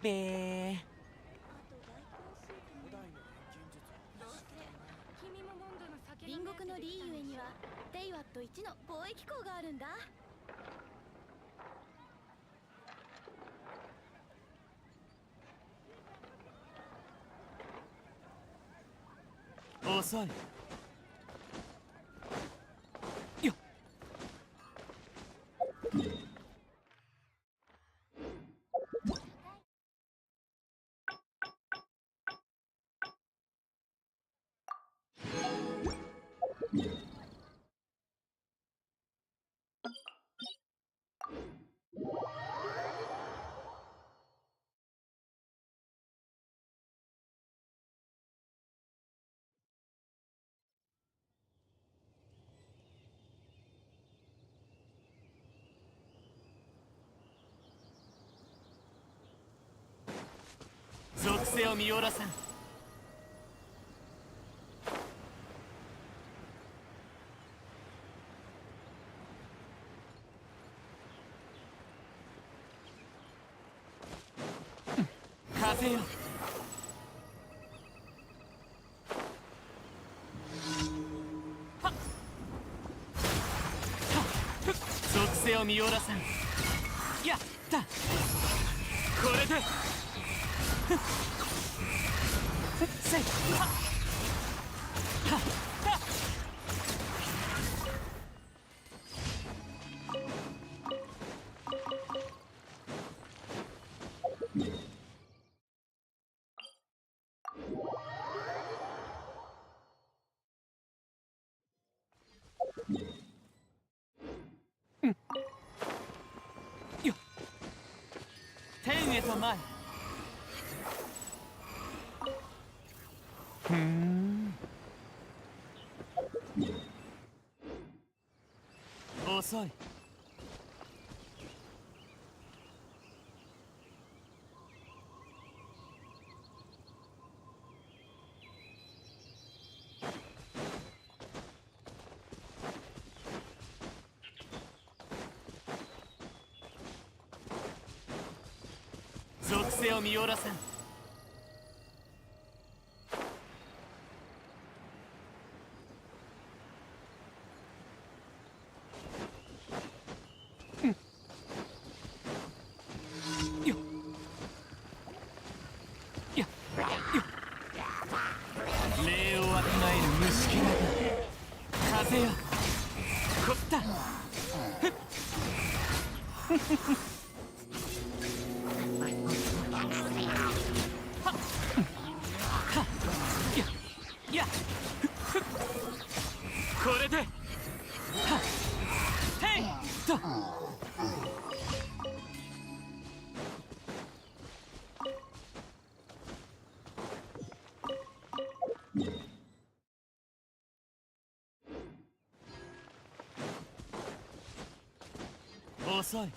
べー。隣国のリーユエにはテイワット1の貿易港があるんだ。遅いよっ。属性を見よらさん。風よ。はっ属性を見よらさん。やったこれでせいはっはっはっ。よっ天へと前。ふん遅い。属性を見よらさん。よっよっよっ。礼をわきまえぬ虫けらが風よこったふっはっはっややふっこれではっていと遅い。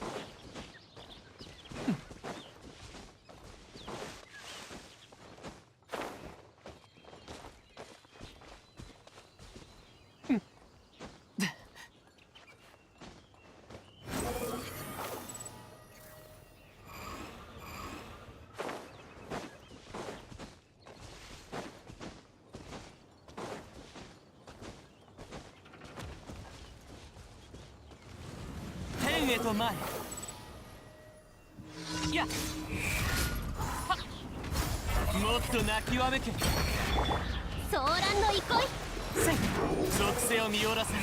天へと前。やっはっもっと泣きわめけ。ソーランの憩い。せい属性を見よらせん。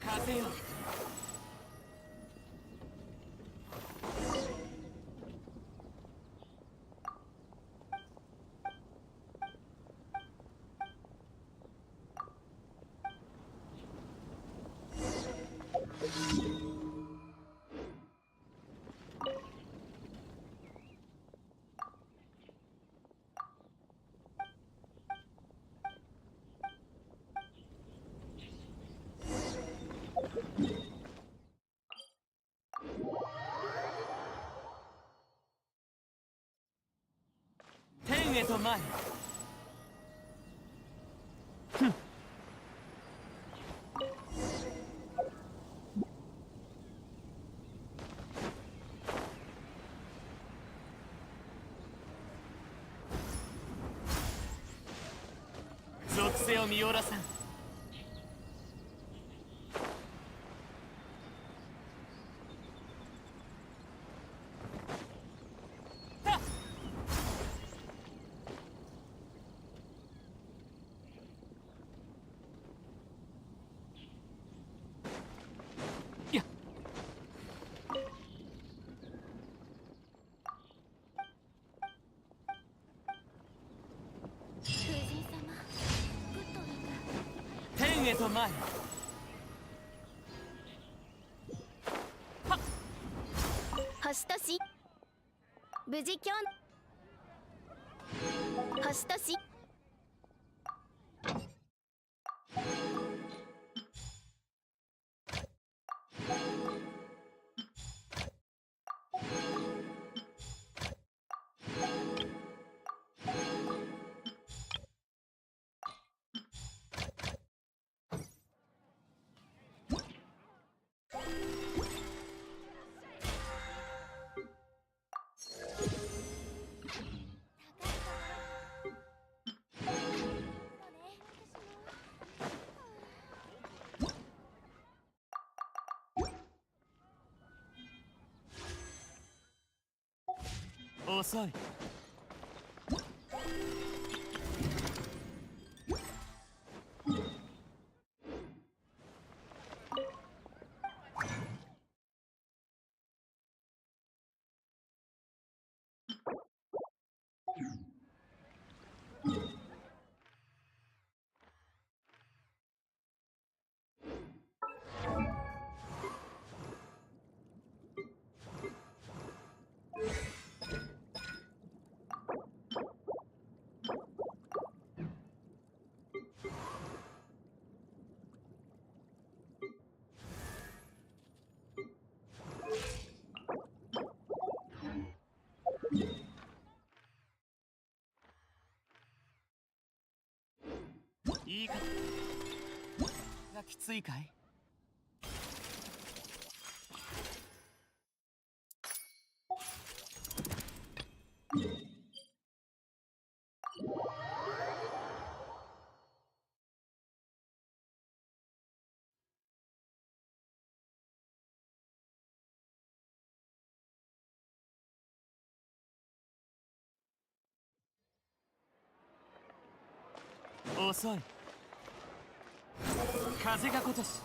風よへと前。属性を見おらさん。風神様、グッドウィング。天へと前。星とし無事キョン。星とし遅い。言い方がきついかい？遅い。風が如し。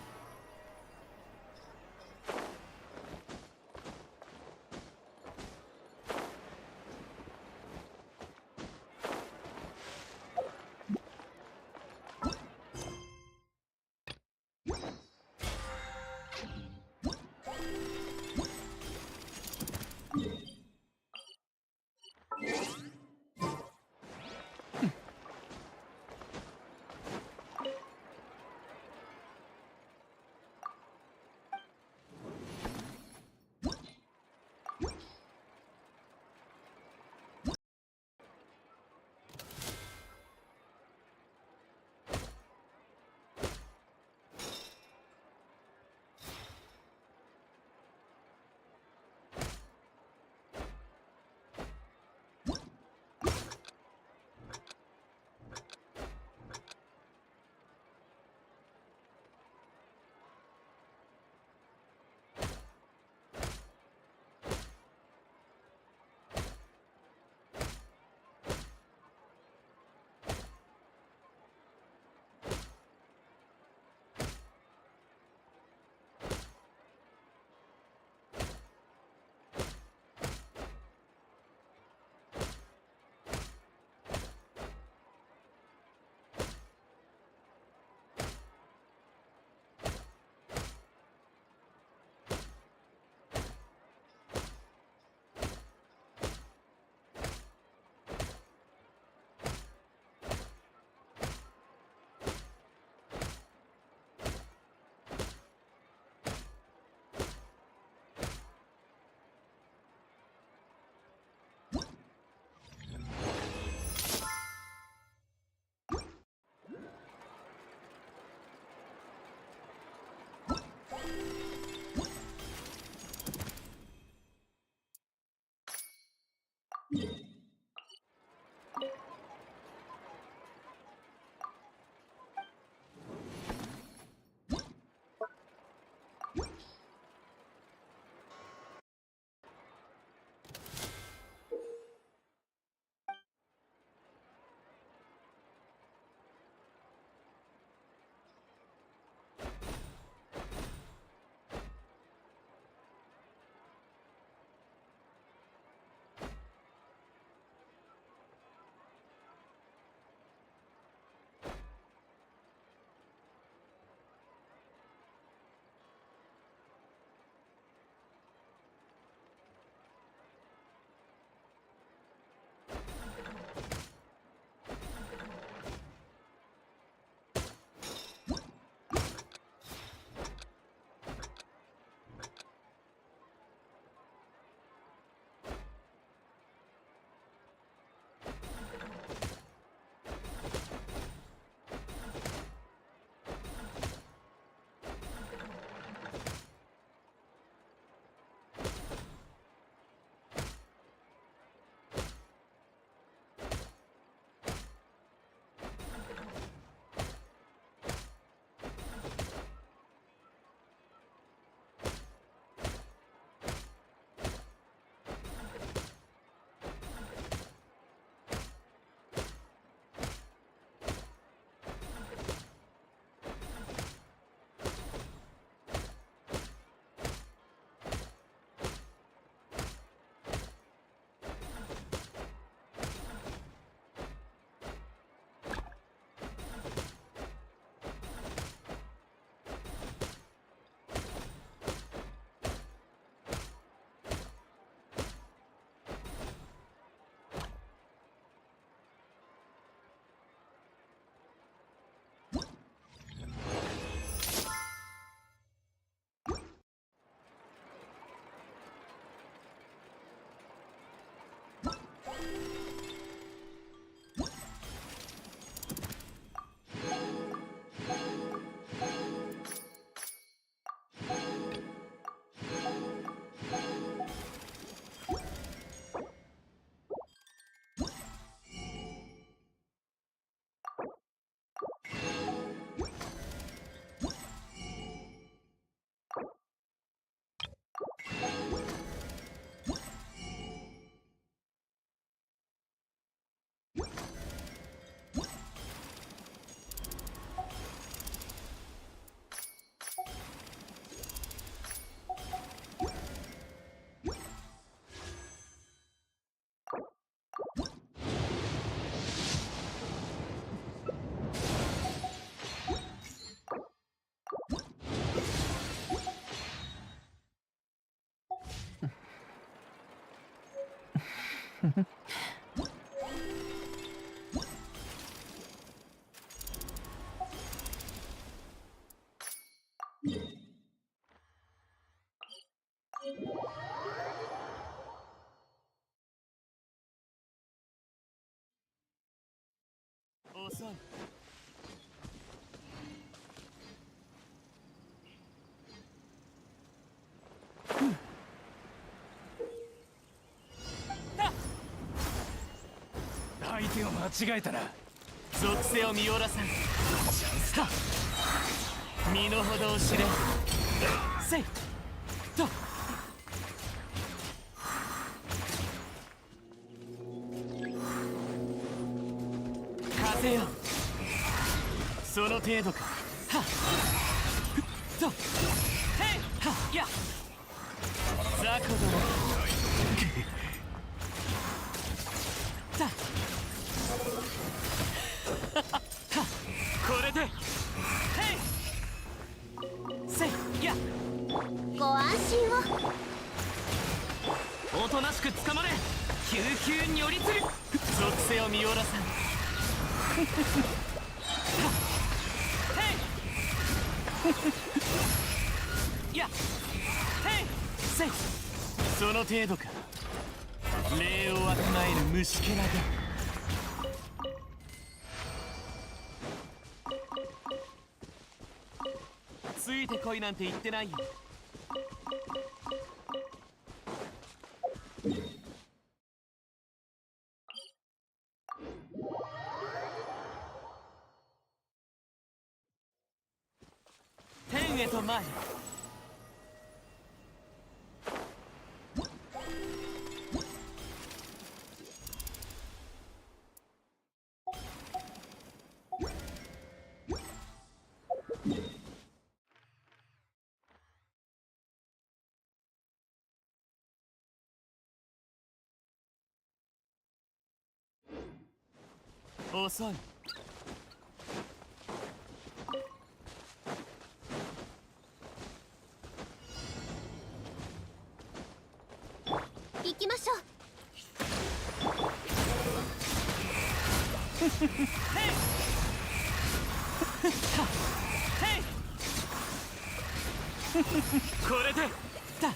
遅い。相手を間違えたな。属性を見おらさん。チャンスだ。身の程を知れ。せいと風よ、その程度か。はっとへいはっや雑魚どもだこれでへいせいやご安心を。おとなしく捕まれ。救急に寄りつる。属性を見おらさん。いやへいせいその程度か。礼をわきまえる虫けらが。ついてこいなんて言ってないよ。天へと前へ。遅い。行きましょう。へいこれでだ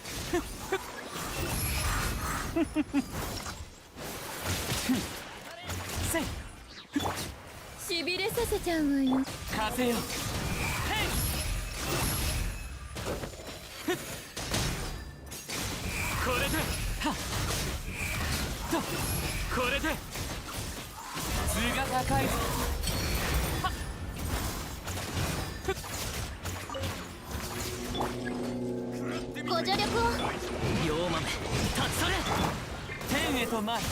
せいしびれさせちゃうわよ。風よ。へいこれではっとこれで図が高いぞ。はっご助力を。両豆立ち去れ。天へと前へ。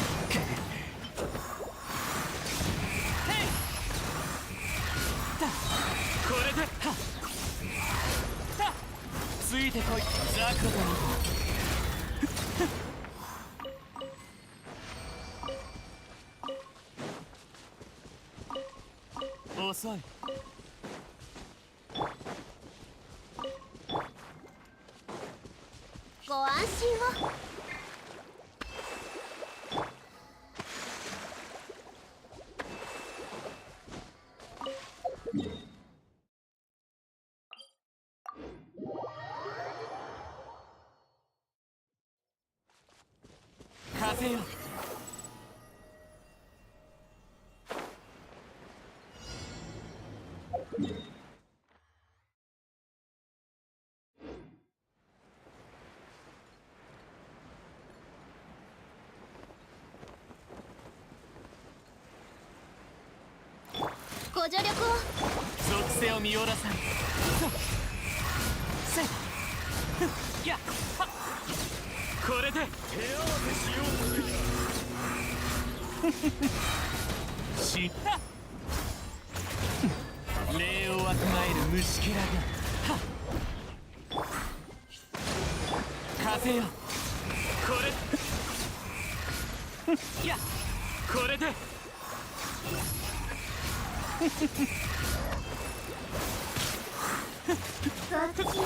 だこれではっだついてこい雑魚ども。遅い。ご安心を。風よ。ご助力を。属性を見おらさん。せいやはっこれで手合わせしよう。した礼をわきまえる虫けらが。はっ風よこれいやこれでどっちや。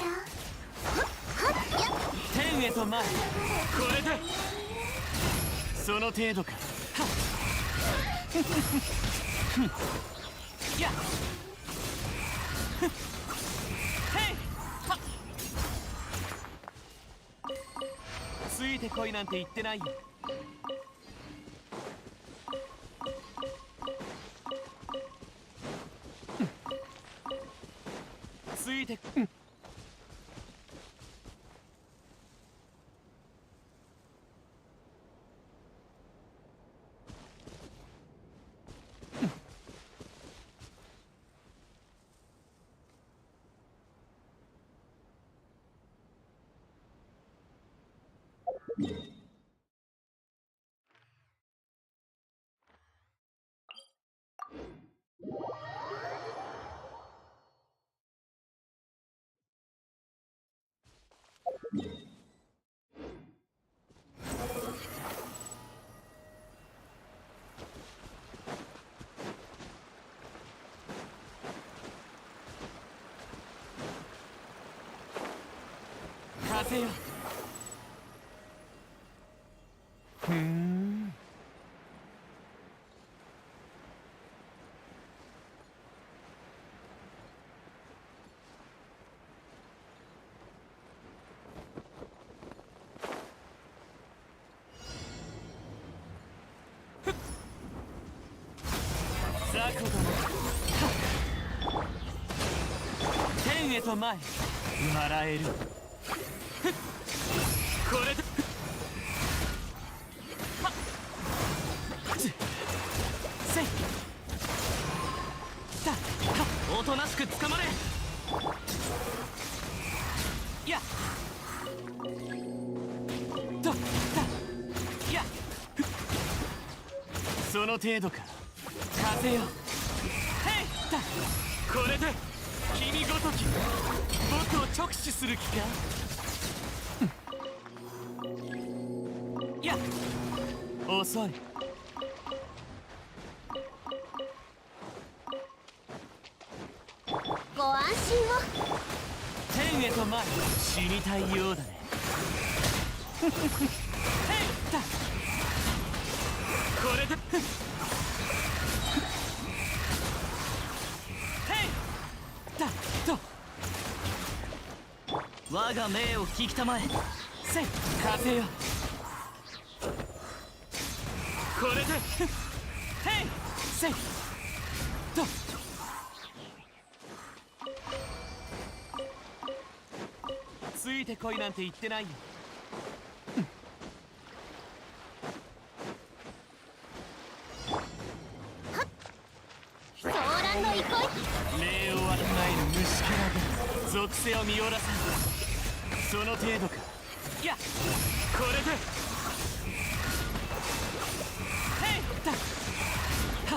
天へと前へ。これでその程度か。はっやっへいはっついてこいなんて言ってないよ。ついて風よ。ふん。雑魚ども。天へと前笑える。これではっせいだはっおとなしく捕まれ。やっとだやっその程度か。風よ。へいだこれで君ごとき僕を直視する気か。いや遅い。ご安心を。天へと前死にたいようだね。へいだこれでへいだと我が命を聞きたまえ。せい風よ。これでへいせいとついてこいなんて言ってないよ。ソーランの憩い。礼をわきまえる虫けらが属性を見下ろさん。その程度か。いやこれでへいだは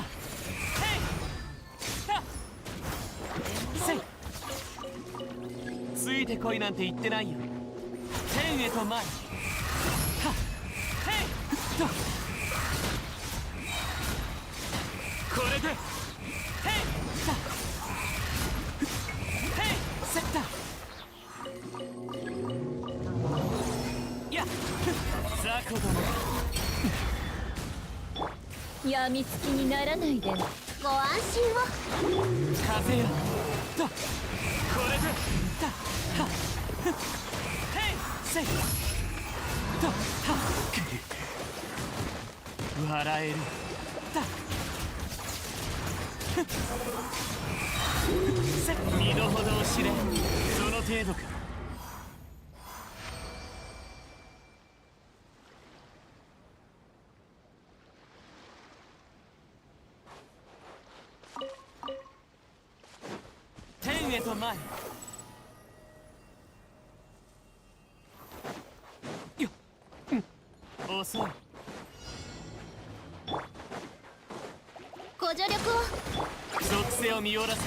っへいだせいついてこいなんて言ってないよ。天へと前はっへいとこれでへいだへいせったやっ雑魚ども。やみつきにならないで。ご安心を。風よとこれでだはっへいせいとはっ笑えるだせ身の程を知れ。その程度か。天へと前よっ遅い。ご助力を。属性を見下ろさん。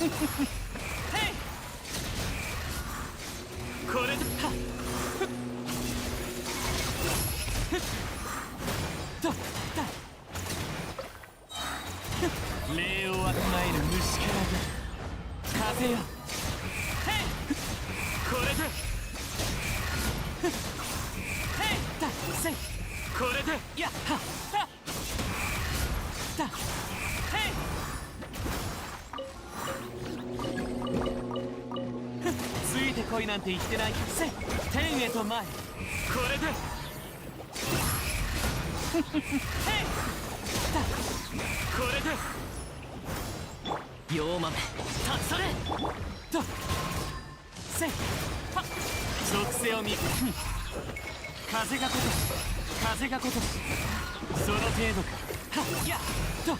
へいこれではっとだ礼をわきまえる虫けらが風よ。へいこれでへいだせいここれでやっはっはっだへいついてこいなんて言ってないせ天へと前これでへいだこれで妖豆立ち去れとせはっ属性を見風がこと風がことその程度かはっやっとだ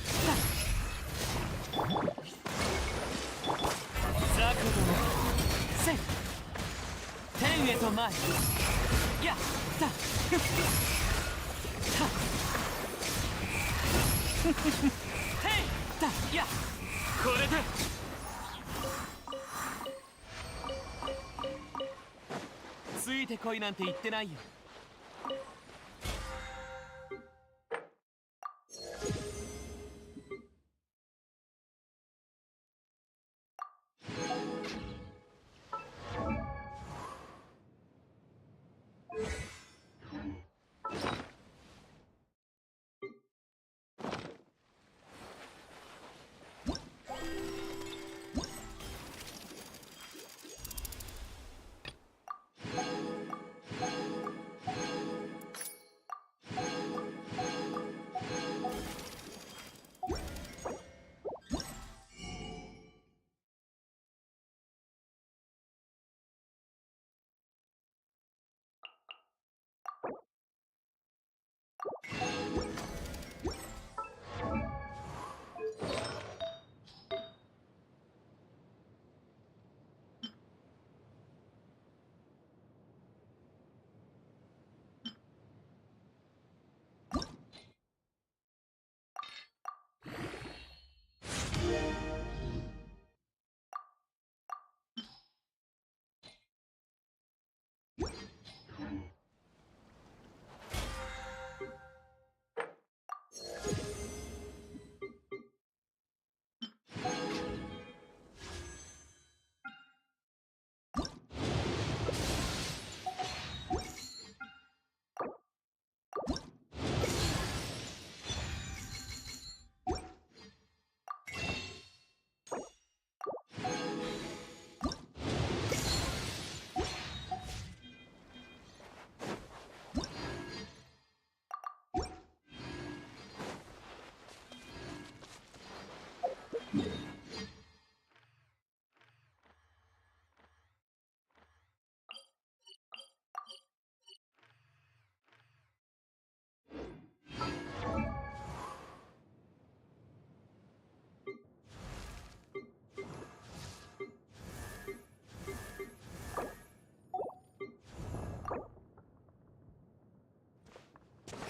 ザクドのせ天へと前やっだふっはっへいだやっこれでついてこいなんて言ってないよ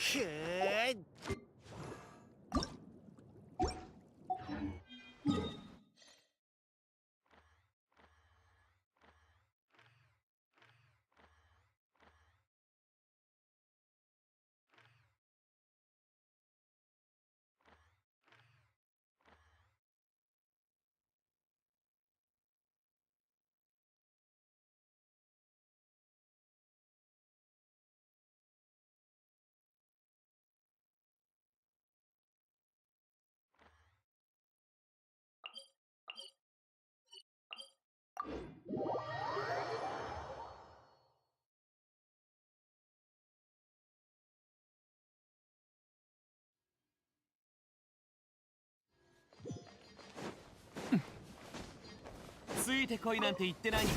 へえ。ついてこいなんて言ってないよ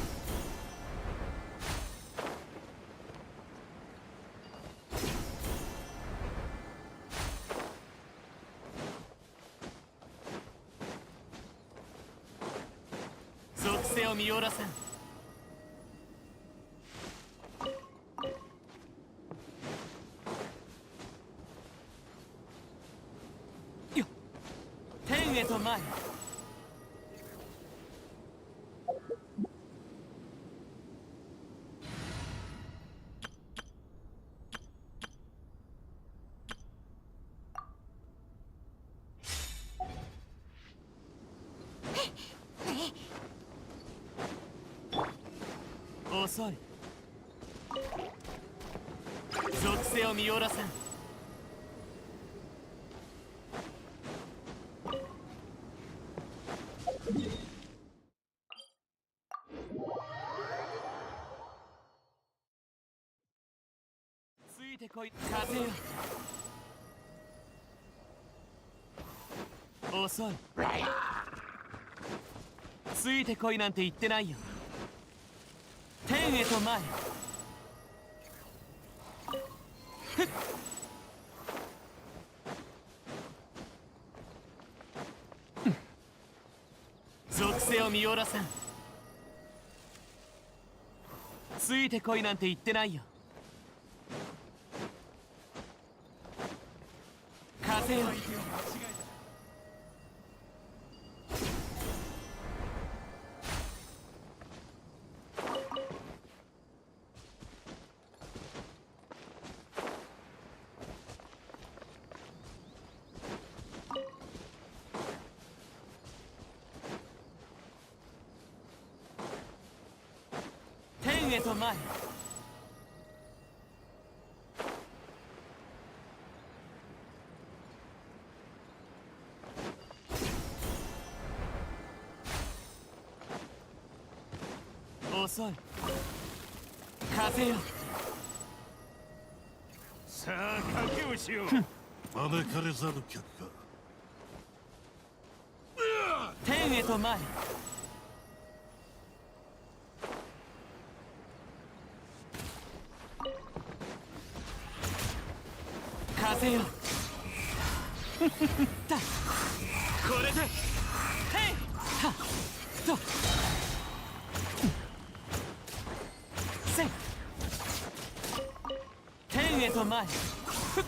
属性を見下ろさんよっ天へと前遅い属性を見下ろさんこい風よ。遅い。ついてこいなんて言ってないよ。天へと前。ふっ。属性を見下ろさん。ついてこいなんて言ってないよ。風よ。天へと前。遅い。風よ。さあ賭けをしよう。招かれざる客か。天へと前。風よ。だこれでへいはっとせい天へと前。ふっ。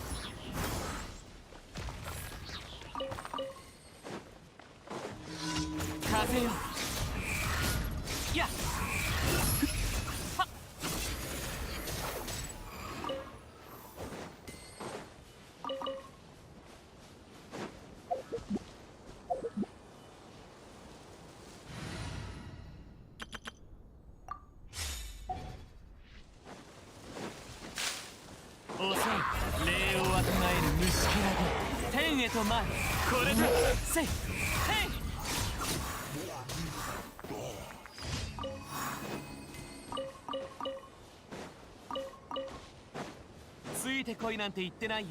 風よ。やっはっ。遅い。礼をわきまえる虫けらで天へと前。これでせいへい。ついてこいなんて言ってないよ。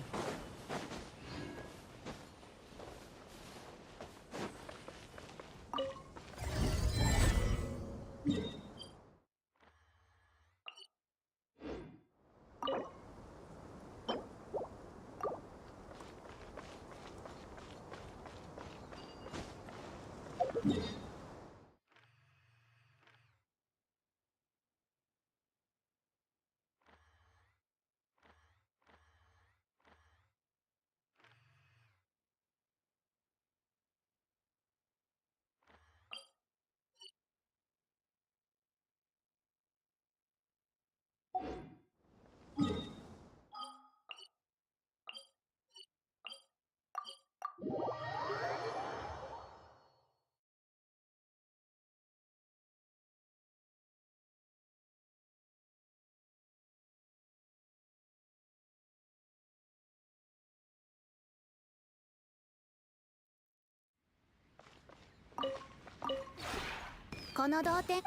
この同点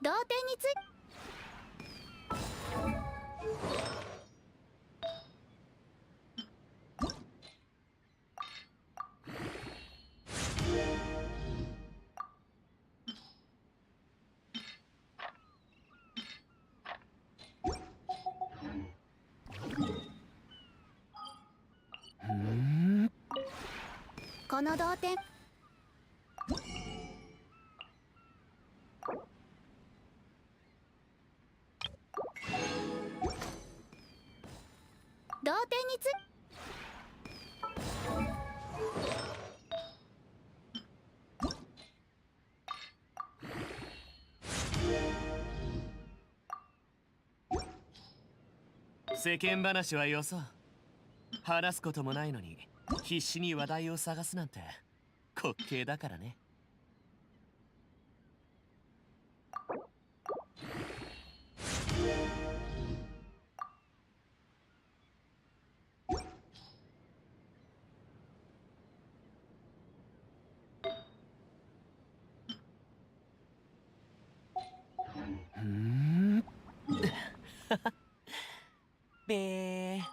同点についこの同点同点につ世間話はよそう。話すこともないのに必死に話題を探すなんて滑稽だからね。baby.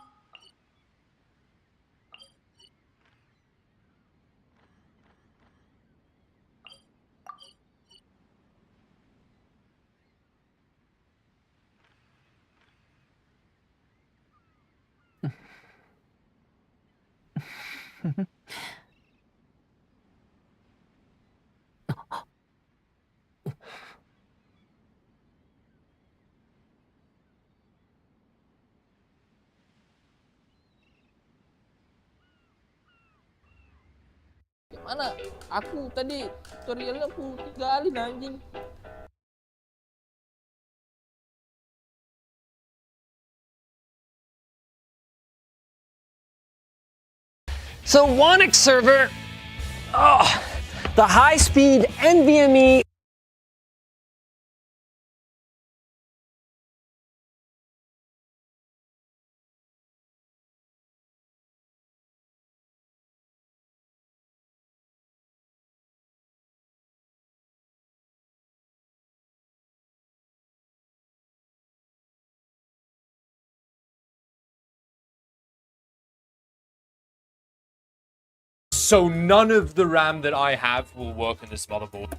Mana? Aku tadi tutorialnya aku tinggalin anjing. So Wanix server, the high-speed NVMe. So none of the RAM that I have will work in this motherboard.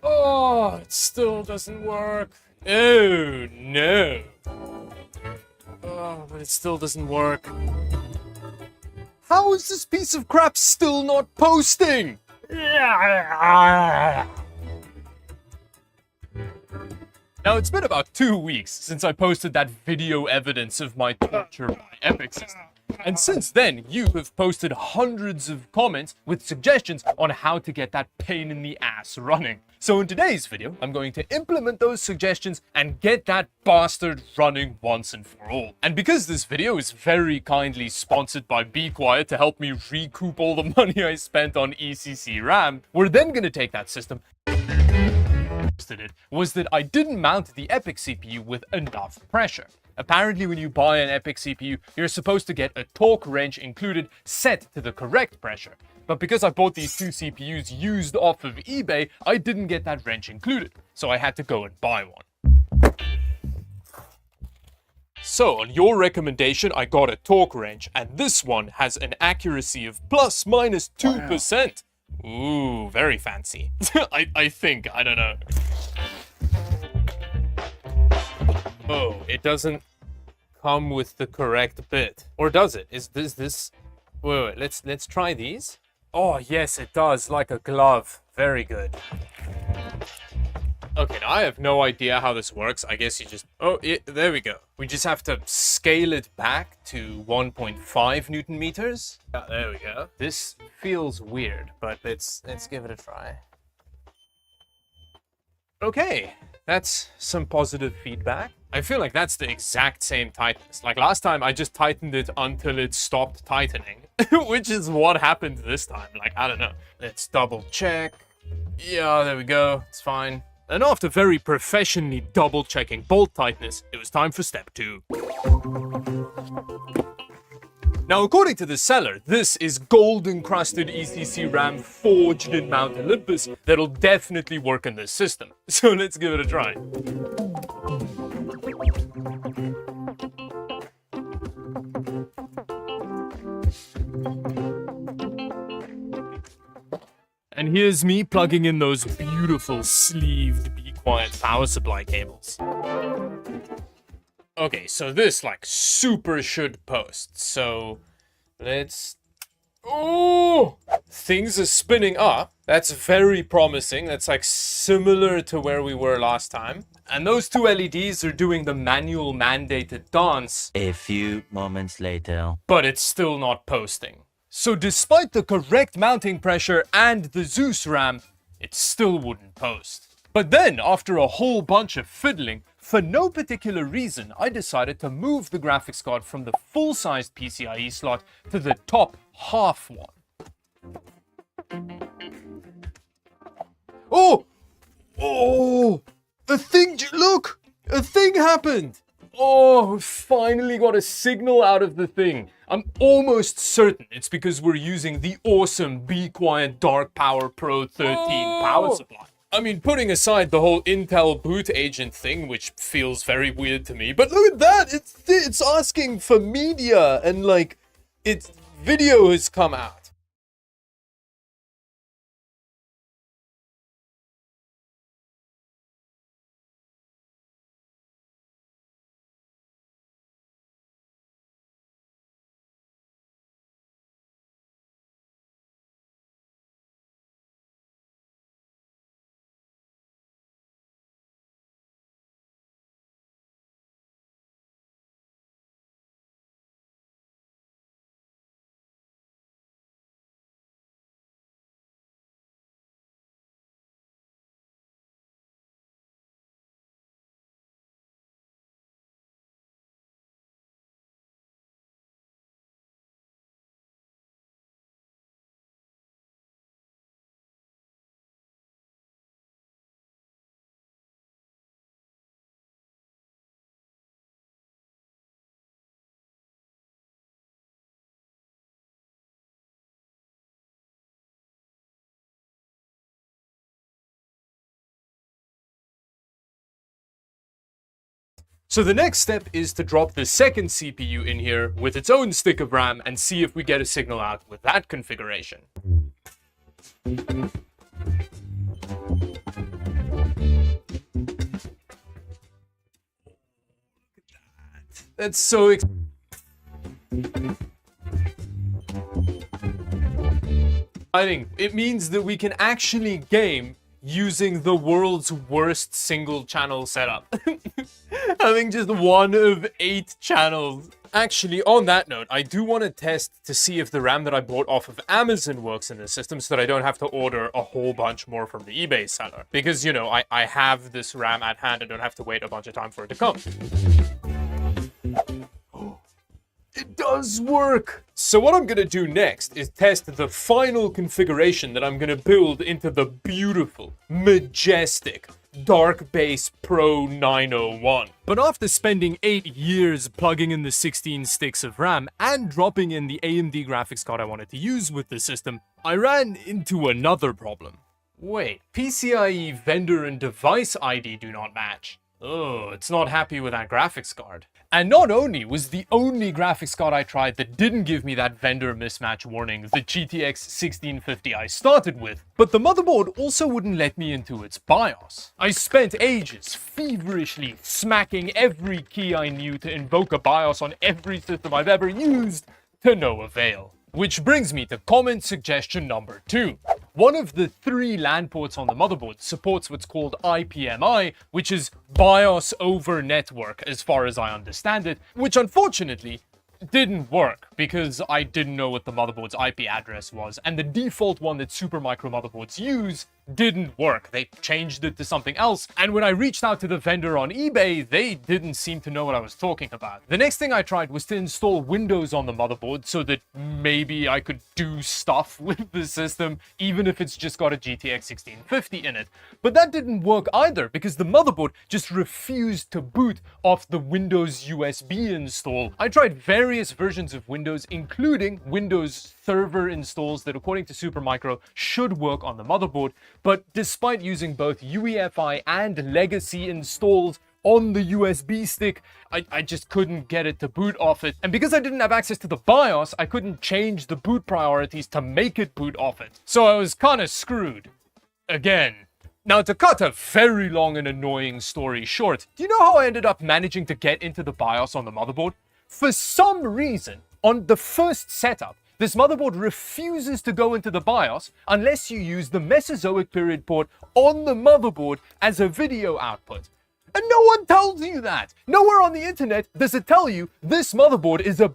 Oh, it still doesn't work. Oh, no. Oh, but it still doesn't work. How is this piece of crap still not posting? Now, it's been about 2 weeks since I posted that video evidence of my torture by Epic system. And since then, you have posted hundreds of comments with suggestions on how to get that pain in the ass running. So in today's video, I'm going to implement those suggestions and get that bastard running once and for all. And because this video is very kindly sponsored by Be Quiet to help me recoup all the money I spent on ECC RAM, we're then going to take that system posted it was that I didn't mount the Epic CPU with enough pressure. Apparently, when you buy an Epic CPU, you're supposed to get a torque wrench included set to the correct pressure. But because I bought these two CPUs used off of eBay, I didn't get that wrench included. So I had to go and buy one. So, on your recommendation, I got a torque wrench, and this one has an accuracy of plus minus 2%. Wow. Ooh, very fancy. I think, I don't know. Oh, it doesn't come with the correct bit. Or does it? Is this... Wait, let's try these. Oh, yes, it does, like a glove. Very good. Okay, now I have no idea how this works. I guess you just... Oh, there we go. We just have to scale it back to 1.5 Newton meters. Yeah, there we go. This feels weird, but let's give it a try. Okay, that's some positive feedback. I feel like that's the exact same tightness. Like last time, I just tightened it until it stopped tightening, which is what happened this time. Like, I don't know. Let's double check. Yeah, there we go. It's fine. And after very professionally double-checking bolt tightness, it was time for step 2. Now, according to the seller, this is gold-encrusted ECC RAM forged in Mount Olympus that'll definitely work in this system. So let's give it a try. And here's me plugging in those beautiful sleeved Be Quiet power supply cables. Okay, so this like super should post. So let's... Oh! Things are spinning up. That's very promising. That's like similar to where we were last time. And those two LEDs are doing the manual mandated dance. A few moments later. But it's still not posting. So despite the correct mounting pressure and the Zeus RAM, it still wouldn't post. But then, after a whole bunch of fiddling, for no particular reason, I decided to move the graphics card from the full-sized PCIe slot to the top half one. Oh! Oh! A thing, look! A thing happened! Oh, finally got a signal out of the thing. I'm almost certain it's because we're using the awesome Be Quiet Dark Power Pro 13 power supply. I mean, putting aside the whole Intel boot agent thing, which feels very weird to me, but look at that! It's asking for media, and like, its video has come out. So the next step is to drop the second CPU in here with its own stick of RAM and see if we get a signal out with that configuration. That's so exciting. It means that we can actually game using the world's worst single channel setup. Having just one of 8 channels. Actually, on that note, I do want to test to see if the RAM that I bought off of Amazon works in this system so that I don't have to order a whole bunch more from the eBay seller. Because, you know, I have this RAM at hand. I don't have to wait a bunch of time for it to come. It does work! So what I'm gonna do next is test the final configuration that I'm gonna build into the beautiful, majestic, Dark Base Pro 901. But after spending 8 years plugging in the 16 sticks of RAM and dropping in the AMD graphics card I wanted to use with the system, I ran into another problem. Wait, PCIe vendor and device ID do not match. Oh, it's not happy with that graphics card. And not only was the only graphics card I tried that didn't give me that vendor mismatch warning the GTX 1650 I started with, but the motherboard also wouldn't let me into its BIOS. I spent ages feverishly smacking every key I knew to invoke a BIOS on every system I've ever used, to no avail. Which brings me to comment suggestion number 2. One of the 3 LAN ports on the motherboard supports what's called IPMI, which is BIOS over network as far as I understand it, which unfortunately didn't work because I didn't know what the motherboard's IP address was, and the default one that Supermicro motherboards use didn't work. They changed it to something else, and when I reached out to the vendor on eBay, they didn't seem to know what I was talking about. The next thing I tried was to install Windows on the motherboard so that maybe I could do stuff with the system, even if it's just got a GTX 1650 in it. But that didn't work either because the motherboard just refused to boot off the Windows USB install. I tried various versions of Windows, including Windows Server installs that, according to Supermicro, should work on the motherboard, but despite using both UEFI and legacy installs on the USB stick, I just couldn't get it to boot off it. And because I didn't have access to the BIOS, I couldn't change the boot priorities to make it boot off it. So I was kind of screwed. Again. Now, to cut a very long and annoying story short, do you know how I ended up managing to get into the BIOS on the motherboard? For some reason, on the first setup, this motherboard refuses to go into the BIOS unless you use the Mesozoic period port on the motherboard as a video output. And no one tells you that. Nowhere on the internet does it tell you this motherboard is a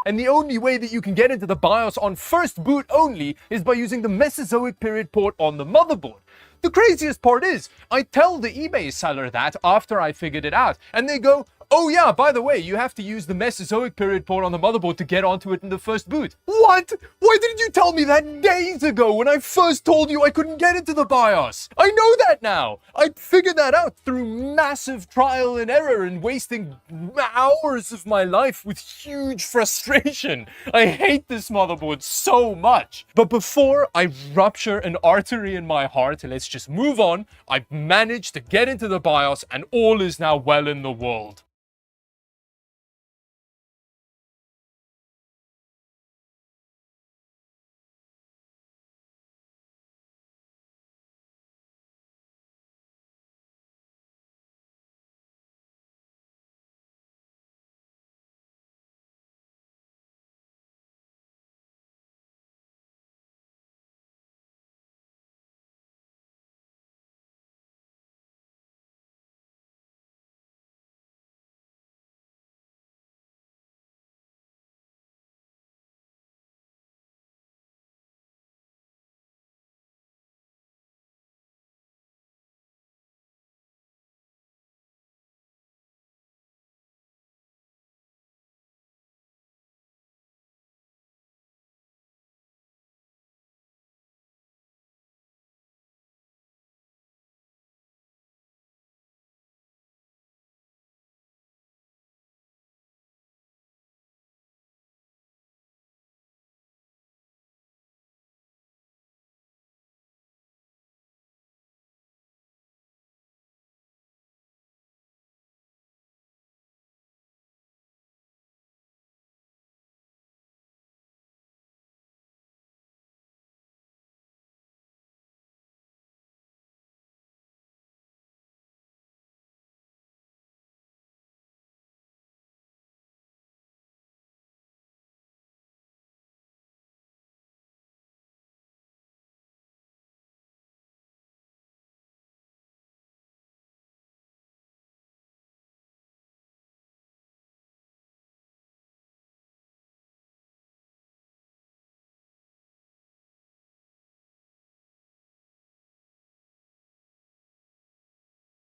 and the only way that you can get into the BIOS on first boot only is by using the Mesozoic period port on the motherboard. The craziest part is, I tell the eBay seller that after I figured it out, and they go, "Oh yeah, by the way, you have to use the Mesozoic period port on the motherboard to get onto it in the first boot." What? Why didn't you tell me that days ago when I first told you I couldn't get into the BIOS? I know that now. I figured that out through massive trial and error and wasting hours of my life with huge frustration. I hate this motherboard so much. But before I rupture an artery in my heart, let's just move on. I've managed to get into the BIOS and all is now well in the world.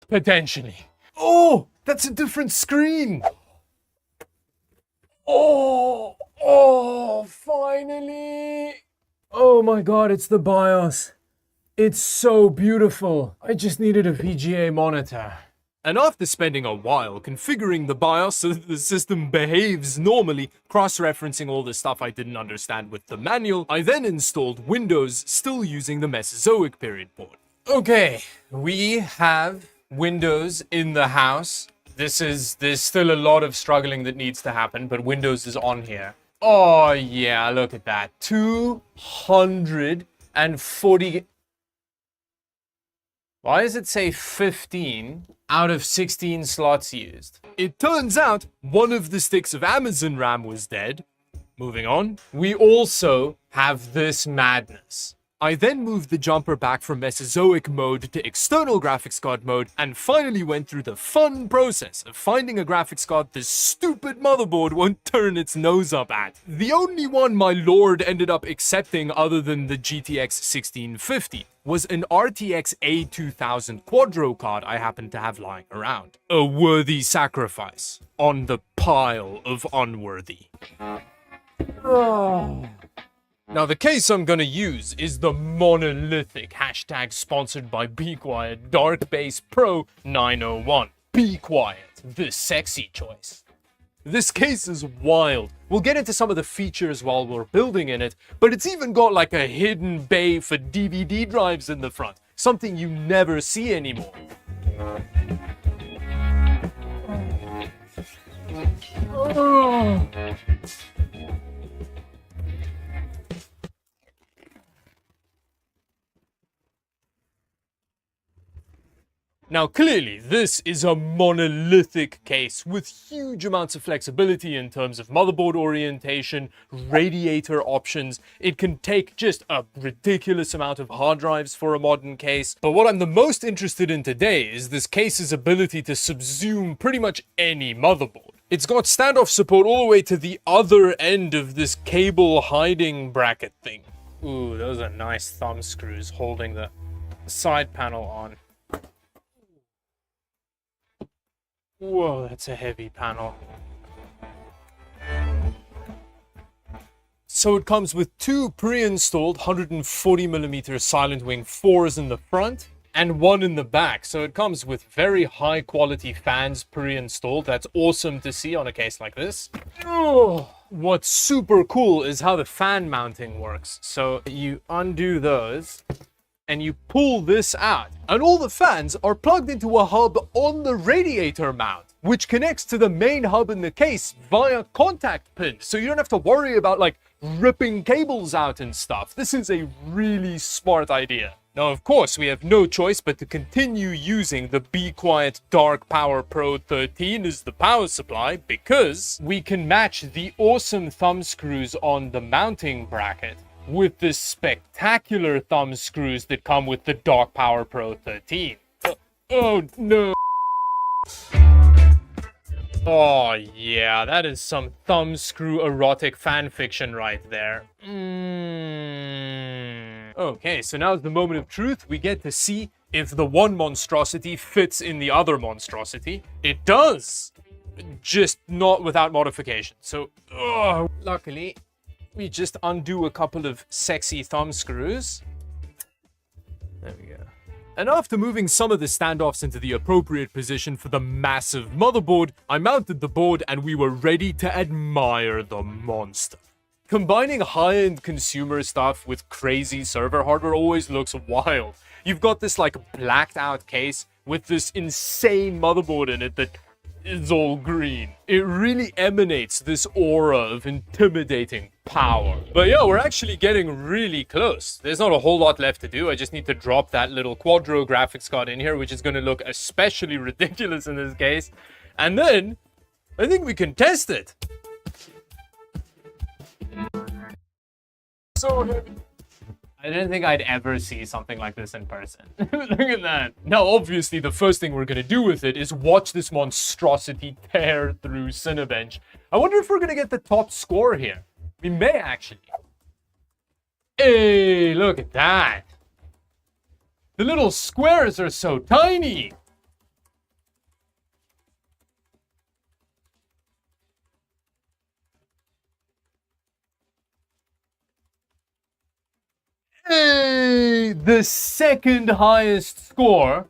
Potentially. Oh, that's a different screen. Oh, finally. Oh my God, it's the BIOS. It's so beautiful. I just needed a VGA monitor. And after spending a while configuring the BIOS so that the system behaves normally, cross-referencing all the stuff I didn't understand with the manual, I then installed Windows, still using the Mesozoic period board. Okay, we have Windows in the house. There's still a lot of struggling that needs to happen, but Windows is on here. Oh yeah, look at that. 240... Why does it say 15 out of 16 slots used? It turns out one of the sticks of Amazon RAM was dead. Moving on. We also have this madness. I then moved the jumper back from Mesozoic mode to external graphics card mode and finally went through the fun process of finding a graphics card this stupid motherboard won't turn its nose up at. The only one my lord ended up accepting other than the GTX 1650 was an RTX A2000 Quadro card I happened to have lying around. A worthy sacrifice on the pile of unworthy. Now the case I'm gonna use is the monolithic hashtag sponsored by Be Quiet Dark Base Pro 901. Be Quiet, the sexy choice. This case is wild. We'll get into some of the features while we're building in it, but it's even got like a hidden bay for DVD drives in the front. Something you never see anymore. Now clearly, this is a monolithic case with huge amounts of flexibility in terms of motherboard orientation, radiator options. It can take just a ridiculous amount of hard drives for a modern case. But what I'm the most interested in today is this case's ability to subsume pretty much any motherboard. It's got standoff support all the way to the other end of this cable hiding bracket thing. Ooh, those are nice thumb screws holding the side panel on. Whoa, that's a heavy panel. So it comes with two pre-installed 140mm Silent Wing 4s in the front and one in the back. So it comes with very high quality fans pre-installed. That's awesome to see on a case like this. Oh, what's super cool is how the fan mounting works. So you undo those and you pull this out, and all the fans are plugged into a hub on the radiator mount, which connects to the main hub in the case via contact pins, so you don't have to worry about like ripping cables out and stuff. This is a really smart idea. Now, of course, we have no choice but to continue using the Be Quiet Dark Power Pro 13 as the power supply, because we can match the awesome thumb screws on the mounting bracket with the spectacular thumb screws that come with the Dark Power Pro 13. Oh no. Oh yeah, that is some thumb screw erotic fanfiction right there. Okay, so now's the moment of truth. We get to see if the one monstrosity fits in the other monstrosity. It does! Just not without modification. So, luckily, we just undo a couple of sexy thumb screws. There we go. And after moving some of the standoffs into the appropriate position for the massive motherboard, I mounted the board and we were ready to admire the monster. Combining high-end consumer stuff with crazy server hardware always looks wild. You've got this like blacked out case with this insane motherboard in it that is all green. It really emanates this aura of intimidating power. But yeah, we're actually getting really close. There's not a whole lot left to do. I just need to drop that little Quadro graphics card in here, which is going to look especially ridiculous in this case. And then, I think we can test it. So heavy. I didn't think I'd ever see something like this in person. Look at that. Now, obviously, the first thing we're going to do with it is watch this monstrosity tear through Cinebench. I wonder if we're going to get the top score here. We may actually. Hey, look at that. The little squares are so tiny. Hey, the second highest score,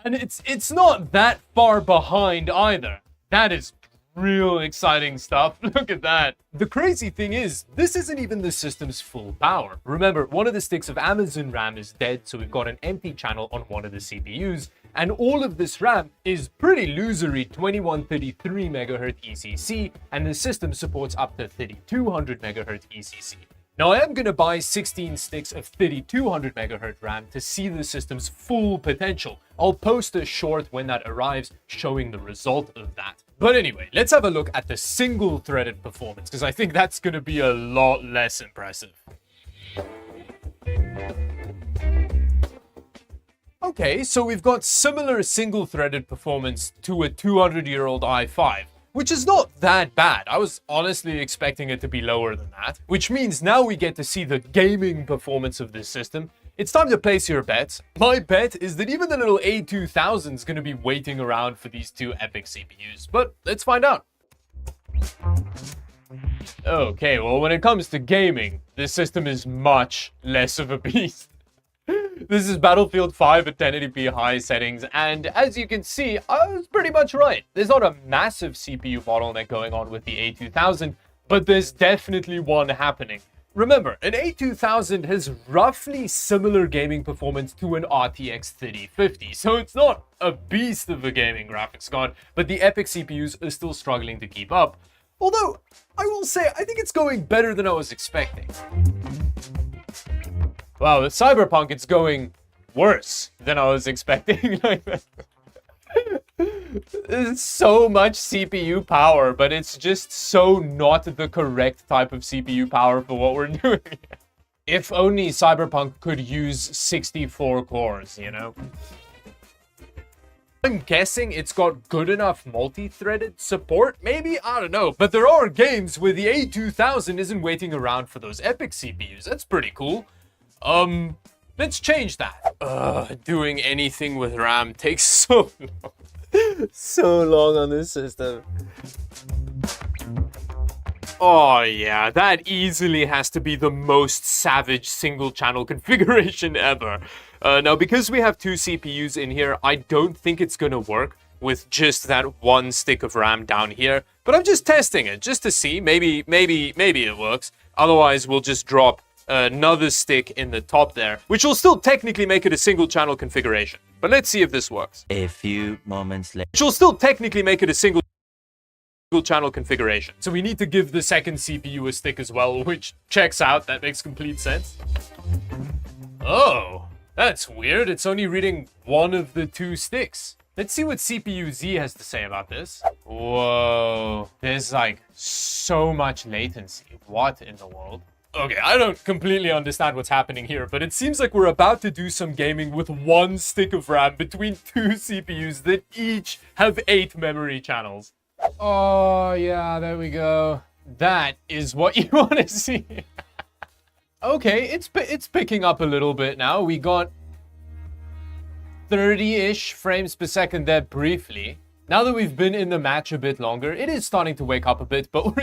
and it's not that far behind either. That is real exciting stuff. Look at that. The crazy thing is, this isn't even the system's full power. Remember, one of the sticks of Amazon RAM is dead, so we've got an empty channel on one of the CPUs, and all of this RAM is pretty losery 2133 MHz ECC, and the system supports up to 3200 MHz ECC. Now, I am going to buy 16 sticks of 3200 MHz RAM to see the system's full potential. I'll post a short when that arrives showing the result of that. But anyway, let's have a look at the single-threaded performance, because I think that's going to be a lot less impressive. Okay, so we've got similar single-threaded performance to a 200-year-old i5. Which is not that bad. I was honestly expecting it to be lower than that. Which means now we get to see the gaming performance of this system. It's time to place your bets. My bet is that even the little A2000 is going to be waiting around for these two epic CPUs. But let's find out. Okay, well, when it comes to gaming, this system is much less of a beast. This is Battlefield 5 at 1080p high settings, and as you can see, I was pretty much right. There's not a massive CPU bottleneck going on with the A2000, but there's definitely one happening. Remember, an A2000 has roughly similar gaming performance to an RTX 3050, so it's not a beast of a gaming graphics card, but the epic CPUs are still struggling to keep up. Although, I will say, I think it's going better than I was expecting. Wow, with Cyberpunk, it's going worse than I was expecting. There's so much CPU power, but it's just so not the correct type of CPU power for what we're doing. If only Cyberpunk could use 64 cores, you know? I'm guessing it's got good enough multi-threaded support, maybe? I don't know. But there are games where the A2000 isn't waiting around for those epic CPUs. That's pretty cool. Let's change that. Doing anything with RAM takes so long. So long on this system. Oh yeah, that easily has to be the most savage single channel configuration ever. Now, because we have two CPUs in here, I don't think it's gonna work with just that one stick of RAM down here. But I'm just testing it, just to see. Maybe it works. Otherwise, we'll just drop another stick in the top there, which will still technically make it a single channel configuration. But let's see if this works. A few moments later. Which will still technically make it a single channel configuration. So we need to give the second CPU a stick as well, which checks out. That makes complete sense. Oh, that's weird. It's only reading one of the two sticks. Let's see what CPU Z has to say about this. Whoa, there's like so much latency. What in the world? Okay, I don't completely understand what's happening here, but it seems like we're about to do some gaming with one stick of RAM between two CPUs that each have 8 memory channels. Oh, yeah, there we go. That is what you want to see. Okay, it's picking up a little bit now. We got 30-ish frames per second there briefly. Now that we've been in the match a bit longer, it is starting to wake up a bit, but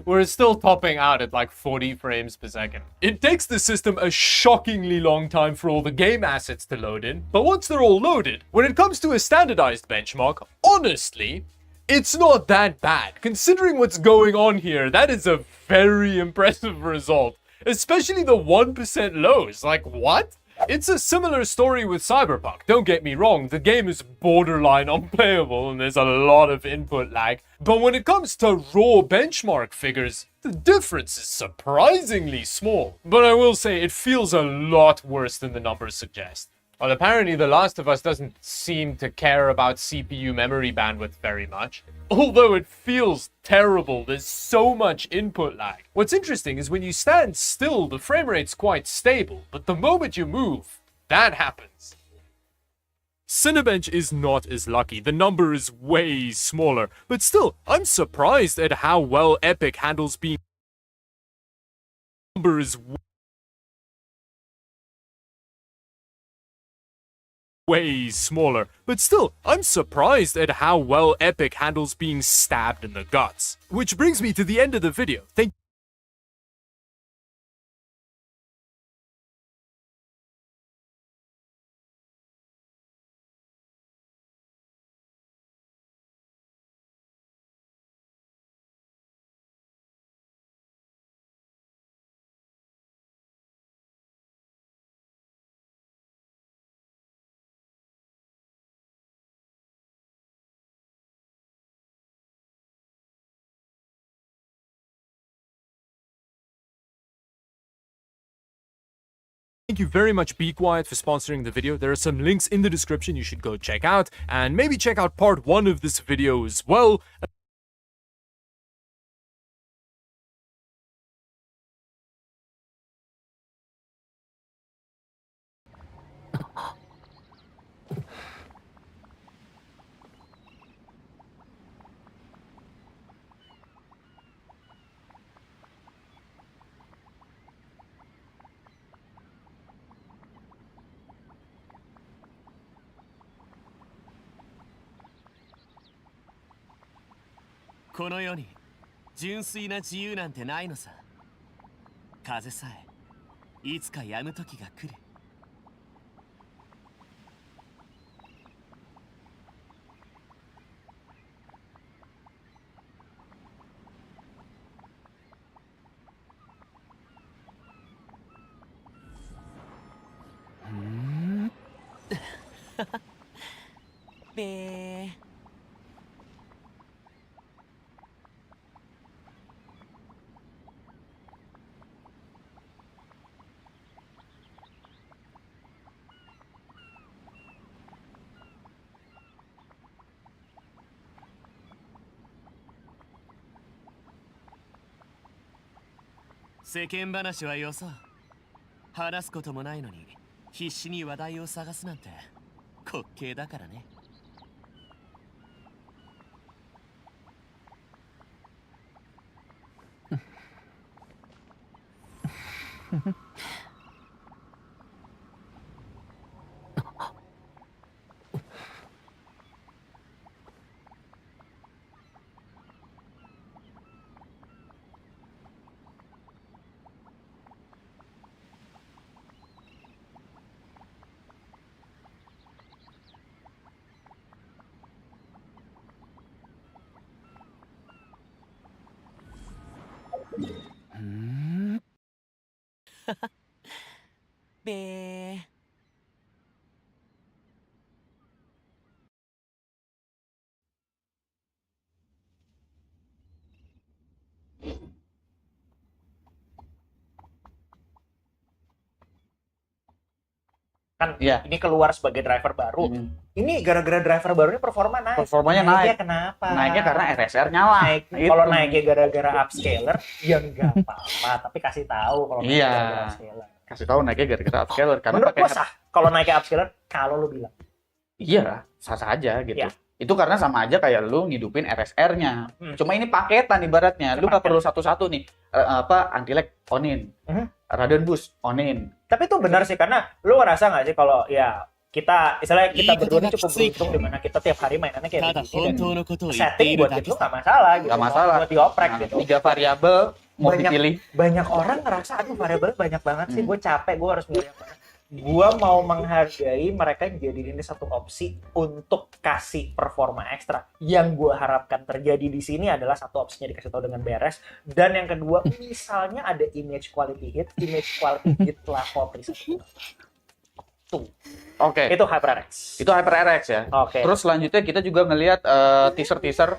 we're still topping out at like 40 frames per second. It takes the system a shockingly long time for all the game assets to load in, but once they're all loaded, when it comes to a standardized benchmark, honestly, it's not that bad. Considering what's going on here, that is a very impressive result. Especially the 1% lows. Like, what? It's a similar story with Cyberpunk. Don't get me wrong, the game is borderline unplayable and there's a lot of input lag. But when it comes to raw benchmark figures, the difference is surprisingly small. But I will say it feels a lot worse than the numbers suggest. Well, apparently The Last of Us doesn't seem to care about CPU memory bandwidth very much. Although it feels terrible, there's so much input lag. What's interesting is when you stand still, the frame rate's quite stable, but the moment you move, that happens. Cinebench is not as lucky, the number is way smaller, but still, I'm surprised at how well Epic handles being... Number is way smaller, but still, I'm surprised at how well Epic handles being stabbed in the guts. Which brings me to the end of the video. Thank Thank you very much, Be Quiet, for sponsoring the video. There are some links in the description you should go check out, and maybe check out part 1 of this video as well. "この世に純粋な自由なんてないのさ。風さえいつか止む時が来る。べー。世間話はよそう。話すこともないのに必死に話題を探すなんて滑稽だからね。べー。Kan Iya. ini keluar sebagai driver baru. Ini gara-gara driver baru ini performa naik. Performanya Naiknya naik. kenapa? Naiknya karena RSR nyala. Gitu. Kalau naiknya gara-gara upscaler, ya nggak apa-apa. Tapi kasih tahu kalau naiknya Iya. gara-gara upscaler. Kasih tahu naiknya gara-gara upscaler karena Menurut pakai gua sah kalau naiknya upscaler kalau lu bilang. Iya, sah-sah aja gitu. Iya. Itu karena sama aja kayak lu ngidupin RSR-nya. Cuma ini paketan ibaratnya. Lu nggak perlu satu-satu nih. Anti-lag onin. Radeon boost onin. Tapi itu benar sih karena lu ngerasa nggak sih kalau ya kita istilahnya kita berdua ini cukup beruntung di mana kita tiap hari mainannya kayak begini dan setting buat itu nggak masalah gitu. Nggak masalah. Buat dioprek Nah, gitu. 3 variabel mau dipilih. Banyak orang ngerasa aduh variabel banyak banget sih, gue capek, gue harus milih yang mana. Gue mau menghargai mereka yang jadi ini satu opsi untuk kasih performa ekstra. Yang gue harapkan terjadi di sini adalah satu opsinya dikasih tahu dengan beres, dan yang kedua misalnya ada image quality hit level preset. Tuh. Oke. Itu HyperRX. Itu HyperRX ya. Oke. Terus selanjutnya kita juga ngelihat teaser-teaser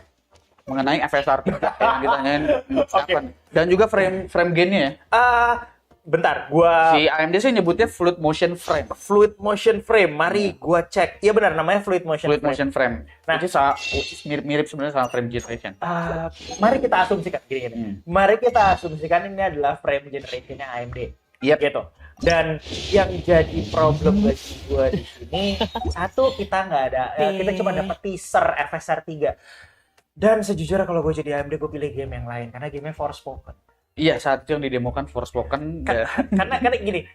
mengenai FSR 3 yang ditanyain kapan. Dan juga frame gain-nya ya. Bentar, gua Si AMD sih nyebutnya fluid motion frame. fluid motion frame. Mari gua cek. Iya benar namanya fluid motion Fluid frame. motion frame. Nah. Itu mirip-mirip sebenarnya sama frame generation. Mari kita asumsikan gini. Mari kita asumsikan ini adalah frame generation-nya AMD. Yep. Gitu. Dan yang jadi problem bagi gua di sini satu, kita nggak ada kita cuma dapat teaser FSR 3. Dan sejujurnya kalau gue jadi AMD gue pilih game yang lain karena gamenya Forspoken. Iya, saat itu yang didemokan Forspoken. Karena gini,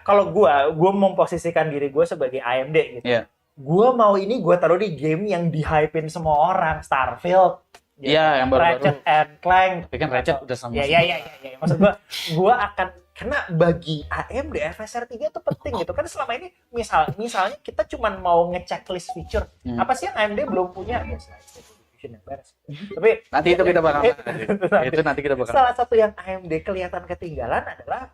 kalau gue memposisikan diri gue sebagai AMD gitu. Iya. Gue mau ini gue taruh di game yang di-hype-in semua orang, Starfield. Iya, yang baru-baru. Ratchet and Clank. Tapi kan Ratchet udah sama. Iya. Maksud gue akan, karena bagi AMD FSR 3 itu penting gitu. Kan selama ini misalnya kita cuma mau ngechecklist feature. Apa sih yang AMD belum punya? Ya, yang beres. Tapi nanti itu kita bakal itu nanti kita bakal. Salah satu yang AMD kelihatan ketinggalan adalah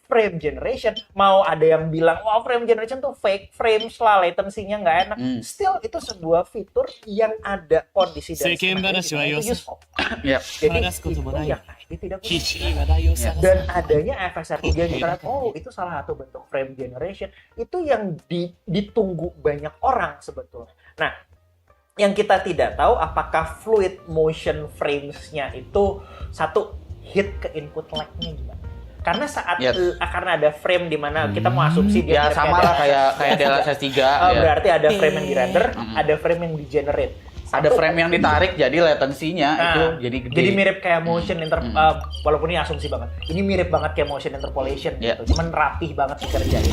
frame generation. Mau ada yang bilang, wah frame generation tuh fake, frames lah, latency-nya nggak enak. Still, itu sebuah fitur yang ada kondisi dan skenario di mana itu useful. Yep. Jadi itu yang ini tidak punya. Dan adanya FSR 3 kita lihat, oh itu salah satu bentuk frame generation. Itu yang ditunggu banyak orang sebetulnya. Nah, yang kita tidak tahu apakah fluid motion frames-nya itu satu hit ke input lag-nya gimana. Karena saat karena ada frame di mana kita mau asumsi dia sama lah kayak DLSS 3 berarti ada frame yang di-render, ada frame yang di-generate. Ada frame yang ditarik jadi latensinya itu jadi gede. Jadi mirip kayak motion walaupun ini asumsi banget. Ini mirip banget kayak motion interpolation gitu. Cuman rapih banget dikerjain.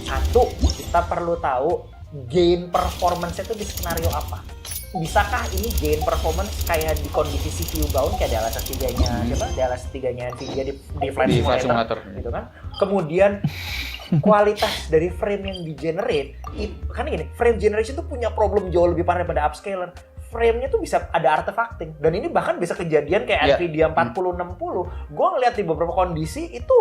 Satu, kita perlu tahu gain performance itu di skenario apa. Bisakah ini gain performance kayak di kondisi CPU bound kayak DLSS 3-nya DLSS 3-nya Nvidia di Flight Simulator gitu kan. Kemudian kualitas dari frame yang di-generate karena gini, frame generation tuh punya problem jauh lebih parah daripada upscaler. Frame-nya tuh bisa ada artefacting dan ini bahkan bisa kejadian kayak Nvidia 4060. Gue ngeliat di beberapa kondisi itu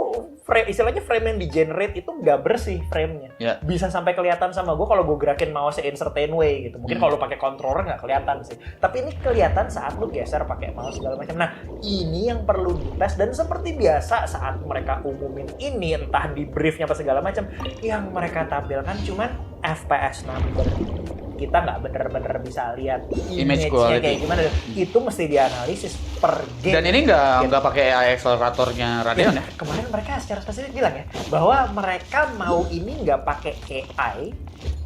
istilahnya frame yang di-generate itu nggak bersih frame-nya. Bisa sampai kelihatan sama gue kalau gue gerakin mouse in certain way gitu. Mungkin kalau lu pakai controller nggak kelihatan sih. Tapi ini kelihatan saat lu geser pakai mouse segala macam. Nah, ini yang perlu dites dan seperti biasa saat mereka umumin ini entah di briefnya apa segala macam, yang mereka tampilkan cuman FPS number. Kita nggak bener-bener bisa lihat image-nya kayak gimana. Itu mesti dianalisis per game. Dan ini nggak pakai AI acceleratornya Radeon ya? Kemarin mereka secara spesifik bilang ya bahwa mereka mau ini nggak pakai AI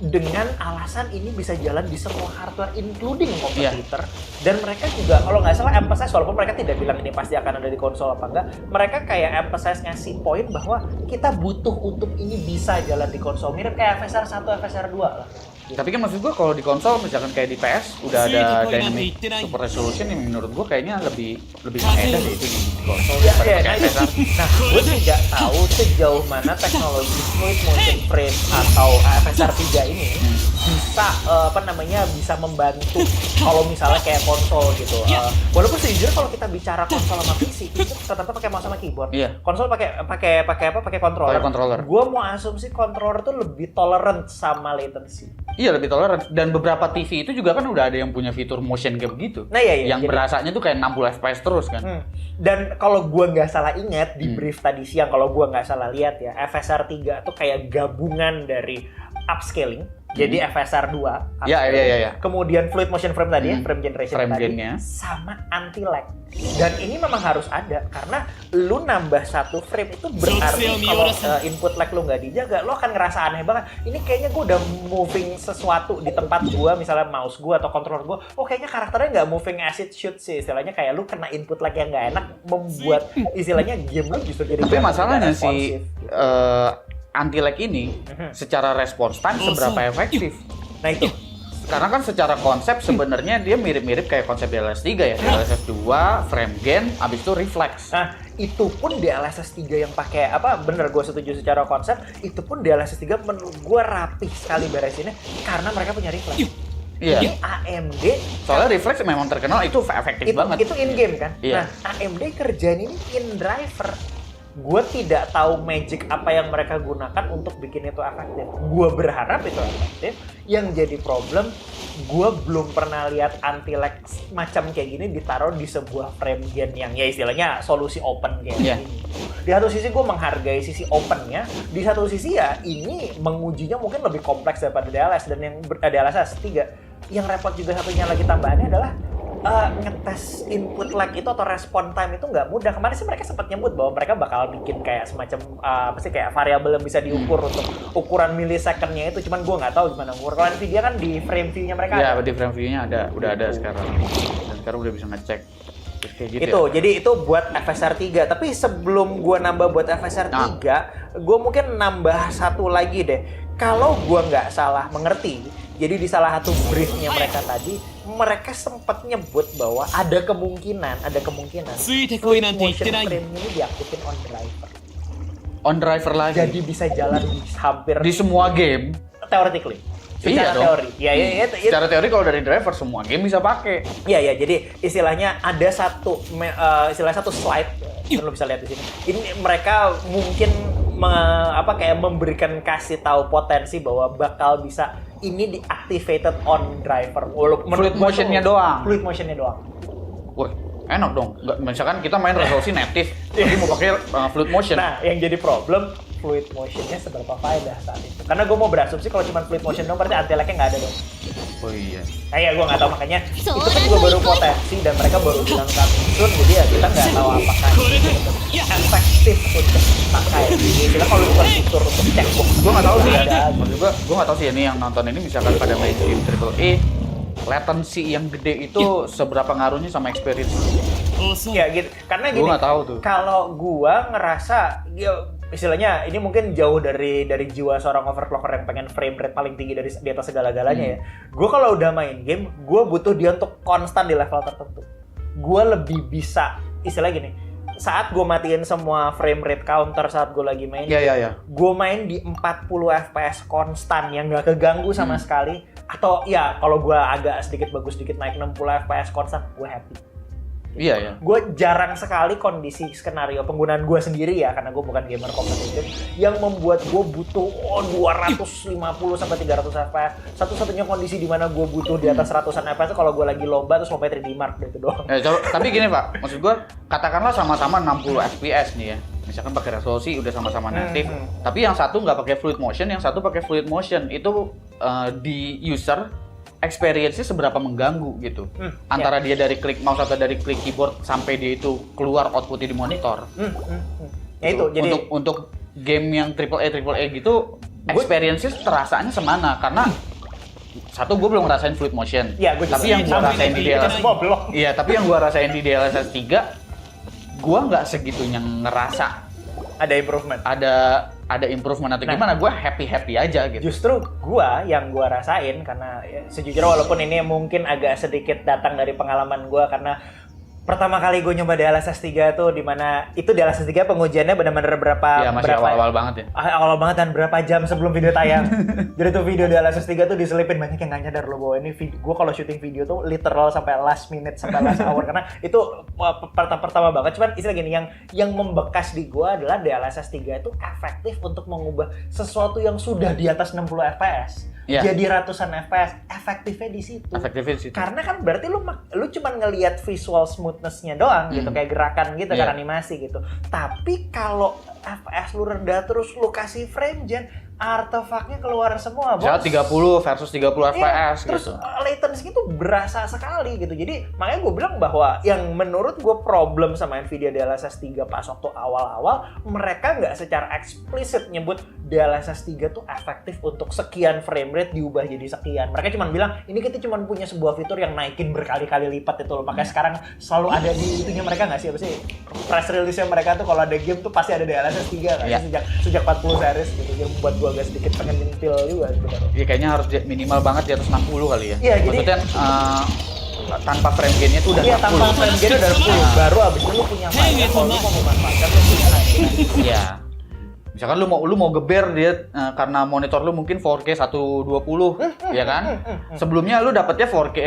dengan alasan ini bisa jalan di semua hardware including kompetitor. Dan mereka juga kalau nggak salah emphasize, walaupun mereka tidak bilang ini pasti akan ada di konsol apa enggak, mereka kayak emphasize ngasih poin bahwa kita butuh untuk ini bisa jalan di konsol, mirip kayak FSR 1, FSR 2 lah. Tapi kan maksud gue kalau di konsol misalkan kayak di PS udah ada dynamic super resolution yang menurut gue kayaknya lebih faedah sih itu di konsol daripada FSR. Nah, gue tidak tahu sejauh mana teknologi fluid motion frame atau FSR 3 ini bisa bisa membantu kalau misalnya kayak konsol gitu. Walaupun sejujurnya kalau kita bicara konsol sama PC itu tetap pakai mouse sama keyboard. Konsol pakai controller. Gue mau asumsi controller tuh lebih tolerant sama latency. Iya, lebih toleran. Dan beberapa TV itu juga kan udah ada yang punya fitur motion game gitu. Nah, yang berasanya tuh kayak 60 FPS terus kan. Dan kalau gua nggak salah ingat di brief tadi siang, kalau gua nggak salah lihat ya, FSR 3 tuh kayak gabungan dari upscaling. Jadi FSR 2, kemudian fluid motion frame tadi, frame generation tadi, sama anti lag. Dan ini memang harus ada karena lu nambah satu frame itu berarti kalau input lag lu nggak dijaga, lo akan ngerasa aneh banget. Ini kayaknya gue udah moving sesuatu di tempat gue, misalnya mouse gue atau controller gue, kayaknya karakternya nggak moving as it should sih. Istilahnya kayak lu kena input lag yang nggak enak, membuat istilahnya game lu justru jadi. Tapi masalahnya sih anti-lag ini secara response time seberapa efektif? Nah itu. Karena kan secara konsep sebenarnya dia mirip-mirip kayak konsep DLSS 3 ya. DLSS 2, frame gain, abis itu reflex. Nah, itu pun DLSS 3 yang pakai bener gue setuju secara konsep, itu pun DLSS 3 menurut gue rapih sekali beresinnya karena mereka punya reflex. Jadi AMD soalnya reflex memang terkenal itu efektif banget. Itu in game kan. Nah, AMD kerjaan ini in driver. Gue tidak tahu magic apa yang mereka gunakan untuk bikin itu efektif. Gue berharap itu efektif. Yang jadi problem, gue belum pernah lihat anti lag macam kayak gini ditaruh di sebuah frame gen yang ya istilahnya solusi open kayak gini. Di satu sisi gue menghargai sisi opennya, di satu sisi ya ini mengujinya mungkin lebih kompleks daripada DLS. Dan yang DLSS 3 yang repot juga satunya lagi tambahannya adalah ngetes input lag itu atau respon time itu nggak mudah. Kemarin sih mereka sempat nyebut bahwa mereka bakal bikin kayak semacam kayak variabel yang bisa diukur untuk ukuran milisecondnya itu. Cuman gue nggak tahu gimana ngukur. Kalau Nvidia kan di frame view-nya mereka ada. Di frame view-nya udah ada sekarang. Dan sekarang udah bisa ngecek. Gitu jadi itu buat FSR 3. Tapi sebelum gue nambah buat FSR 3, gue mungkin nambah satu lagi deh. Kalau gue nggak salah mengerti, jadi di salah satu briefnya mereka tadi, mereka sempat nyebut bahwa ada kemungkinan fluid motion frame ini diaktifin on driver lagi. Jadi bisa jalan di hampir di semua game. Theoretically. Secara teori. Secara teori kalau dari driver semua game bisa pakai. Iya, jadi istilahnya ada satu slide, lo bisa lihat di sini. Ini mereka mungkin kayak memberikan kasih tahu potensi bahwa bakal bisa ini diactivated on driver. Fluid motionnya doang. Fluid motionnya doang. Wah, enak dong. Nggak, misalkan kita main resolusi native, tapi mau pakai fluid motion. Nah, yang jadi problem fluid motionnya seberapa faedah saat itu. Karena gue mau berasumsi kalau cuma fluid motion dong berarti anti-lag-nya nggak ada dong. Oh iya. Nah ya gue nggak tahu, makanya itu kan juga baru potensi dan mereka baru bilang coming soon, jadi ya kita nggak tahu apakah itu efektif untuk pakai. Jadi kalau bukan fitur untuk checkbox, Gue nggak tahu sih. ada. Maksud gue nggak tahu sih ini yang nonton ini misalkan pada main game AAA, latency yang gede itu seberapa ngaruhnya sama experience? Ya gitu, karena gini. Gue nggak tahu tuh. Kalau gue ngerasa, ya istilahnya ini mungkin jauh dari jiwa seorang overclocker yang pengen frame rate paling tinggi di atas segala-galanya ya. Gue kalau udah main game, gue butuh dia untuk konstan di level tertentu. Gue lebih bisa, istilahnya gini, saat gue matiin semua frame rate counter saat gue lagi main, gue main di 40 fps konstan yang gak keganggu sama sekali. Atau ya kalau gue agak sedikit bagus sedikit naik 60 fps konstan, gue happy. Iya. Gue jarang sekali kondisi skenario penggunaan gue sendiri ya, karena gue bukan gamer kompetitif, yang membuat gue butuh 250 sampai 300 fps. Satu-satunya kondisi di mana gue butuh di atas 100-an fps itu kalau gue lagi lomba terus lomba 3D Mark gitu doang. Tapi gini Pak, maksud gue katakanlah sama-sama 60 fps nih ya. Misalkan pakai resolusi udah sama-sama native, tapi yang satu nggak pakai fluid motion, yang satu pakai fluid motion. Itu di user experience-nya seberapa mengganggu gitu. Antara dia dari klik mouse atau dari klik keyboard sampai dia itu keluar outputnya di monitor. Ya itu jadi untuk game yang AAA gitu, experience-nya terasanya semana karena satu gue belum ngerasain fluid motion. Ya, tapi yang gue rasain di DLSS, iya, tapi yang gue rasain di DLSS 3, gue nggak segitunya ngerasa ada improvement. Ada improvement atau gimana, gue happy aja gitu. Justru yang gue rasain, karena ya, sejujurnya walaupun ini mungkin agak sedikit datang dari pengalaman gue, karena pertama kali gue nyoba DLSS 3 tuh dimana itu DLSS 3 pengujiannya benar-benar Iya, masih awal-awal banget ya. Awal banget dan berapa jam sebelum video tayang. Jadi tuh video DLSS 3 tuh diselipin, banyak yang nggak nyadar loh bahwa ini gue kalau syuting video tuh literal sampai last minute sampai last hour karena itu pertama banget. Cuman istilah gini, yang membekas di gue adalah DLSS 3 itu efektif untuk mengubah sesuatu yang sudah di atas 60 fps. Jadi ratusan fps, efektifnya di situ. Karena kan berarti lu cuma ngelihat visual smoothness-nya doang gitu, kayak gerakan gitu, kan animasi gitu. Tapi kalau fps lu rendah terus lu kasih frame gen, artefaknya keluar semua, bos. 30 versus 30 fps terus gitu. Latency itu berasa sekali gitu. Jadi makanya gue bilang bahwa yang menurut gue problem sama Nvidia DLSS 3 pas waktu awal-awal, mereka nggak secara eksplisit nyebut DLSS 3 tuh efektif untuk sekian frame rate diubah jadi sekian. Mereka cuma bilang, ini kita cuma punya sebuah fitur yang naikin berkali-kali lipat itu loh. Makanya sekarang selalu ada di itunya mereka nggak sih, apa sih? Press release-nya mereka tuh kalau ada game tuh pasti ada DLSS 3 kan? Sejak 40 series gitu. Yang buat gue agak sedikit pengen nyentil juga sebenarnya. Iya, kayaknya harus minimal banget di atas 60 kali ya. Iya, maksudnya tanpa frame gain-nya tuh udah 60. Iya, tanpa frame gain udah 10. Baru abis itu lu punya file, kalau lu mau memanfaatkan lu punya Iya. Misalkan lu mau geber dia karena monitor lu mungkin 4K 120, ya kan? Sebelumnya lu dapetnya 4K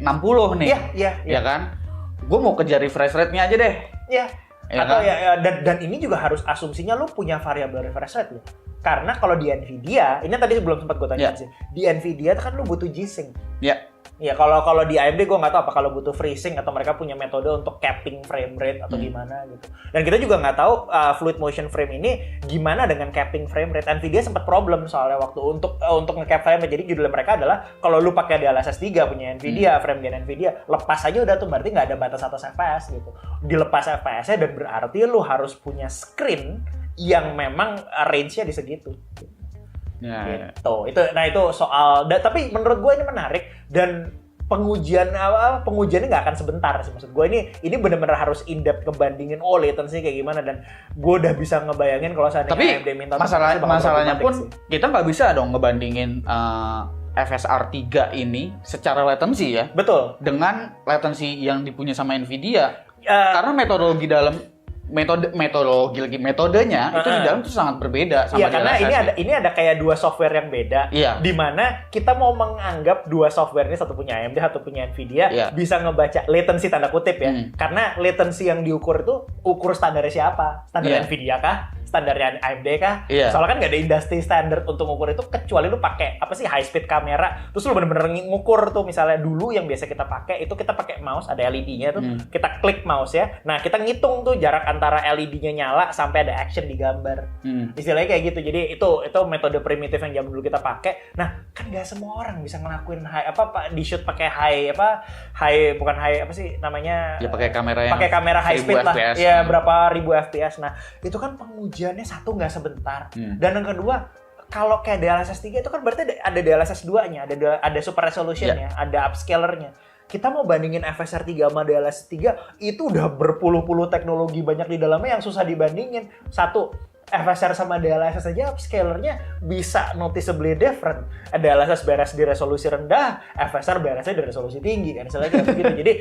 60 nih. Iya. Ya kan? Gue mau kejar refresh rate-nya aja deh. Iya. Ya Atau kan? dan ini juga harus asumsinya lu punya variabel refresh rate ya. Karena kalau di Nvidia, ini tadi sebelum sempat gue tanya sih, di Nvidia kan lu butuh G-Sync. Iya. Ya kalau di AMD gue nggak tahu apa kalau butuh FreeSync atau mereka punya metode untuk capping frame rate atau gimana gitu. Dan kita juga nggak tahu fluid motion frame ini gimana dengan capping frame rate. Nvidia sempat problem soalnya waktu untuk nge-cap frame rate. Jadi judul mereka adalah kalau lu pakai DLSS 3 punya Nvidia, frame gen Nvidia, lepas aja udah tuh, berarti nggak ada batas atas FPS gitu. Dilepas FPS-nya dan berarti lu harus punya screen yang memang range-nya di segitu. Gitu. Itu soal. Tapi menurut gue ini menarik dan pengujiannya nggak akan sebentar sih. Maksud gue ini benar-benar harus in-depth ngebandingin latency kayak gimana, dan gue udah bisa ngebayangin kalau seandainya AMD minta. Masalahnya pun kita nggak bisa dong ngebandingin FSR 3 ini secara latency ya. Betul. Dengan latency yang dipunya sama Nvidia. Karena metodenya itu di dalam itu sangat berbeda sama. Iya, karena ini ada kayak dua software yang beda. Iya. Di mana kita mau menganggap dua software ini, satu punya AMD, satu punya Nvidia, bisa ngebaca latency tanda kutip ya. Karena latency yang diukur itu ukur standarnya siapa? Standar Nvidia kah? standarnya AMD kah? Iya. Soalnya kan nggak ada industry standard untuk ngukur itu kecuali lu pakai apa sih high speed kamera. Terus lu bener-bener ngukur tuh misalnya dulu yang biasa kita pakai itu kita pakai mouse ada LED-nya tuh. Kita klik mouse ya. Nah, kita ngitung tuh jarak antara LED-nya nyala sampai ada action di gambar. Istilahnya kayak gitu. Jadi itu metode primitif yang zaman dulu kita pakai. Nah, kan nggak semua orang bisa ngelakuin di shoot pakai Ya pakai kamera high speed lah. FPS. Ya berapa ribu FPS. Nah, itu kan pengujiannya satu nggak sebentar. Dan yang kedua, kalau kayak DLSS 3 itu kan berarti ada DLSS 2-nya, ada super resolution-nya, ada upscaler-nya. Kita mau bandingin FSR 3 sama DLSS 3, itu udah berpuluh-puluh teknologi banyak di dalamnya yang susah dibandingin. Satu, FSR sama DLSS aja upscaler-nya bisa noticeably different. DLSS beres di resolusi rendah, FSR beresnya di resolusi tinggi kan, misalnya kayak begitu. Jadi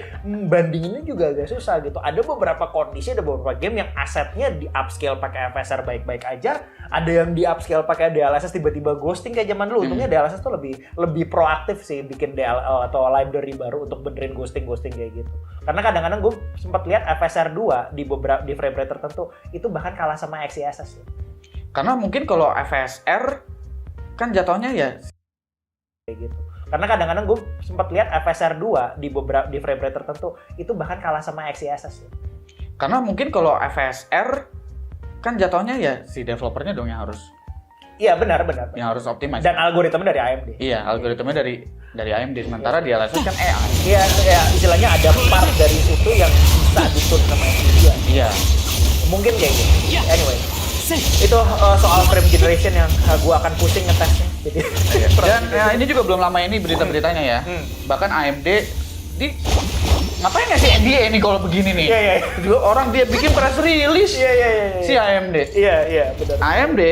bandinginnya juga agak susah gitu. Ada beberapa kondisi, ada beberapa game yang asetnya di upscale pakai FSR baik-baik aja, ada yang di upscale pakai DLSS tiba-tiba ghosting kayak zaman dulu. Untungnya DLSS tuh lebih proaktif sih bikin DLL atau library baru untuk benerin ghosting kayak gitu. Karena kadang-kadang gue sempat lihat FSR 2 di frame rate tertentu itu bahkan kalah sama XeSS. Karena mungkin kalau FSR kan jatuhnya ya kayak gitu. Karena kadang-kadang gue sempat lihat FSR 2 di frame rate tertentu itu bahkan kalah sama XeSS. Karena mungkin kalau FSR kan jatuhnya ya si developernya dong yang harus. Iya benar. Yang harus optimize. Dan algoritma dari AMD. Iya, algoritmanya dari AMD. Sementara di DLSS kan AI. Iya, istilahnya ada part dari situ yang bisa ditun sama Nvidia. Iya. Mungkin kayak gitu. Anyway, itu soal frame generation yang gua akan pusing ngetesnya. Jadi dan ini juga belum lama ini berita-beritanya ya. Bahkan AMD ngapain nggak sih NDA ini kalau begini nih? Iya. Juga orang dia bikin press release. Iya. Si AMD. Iya, benar. AMD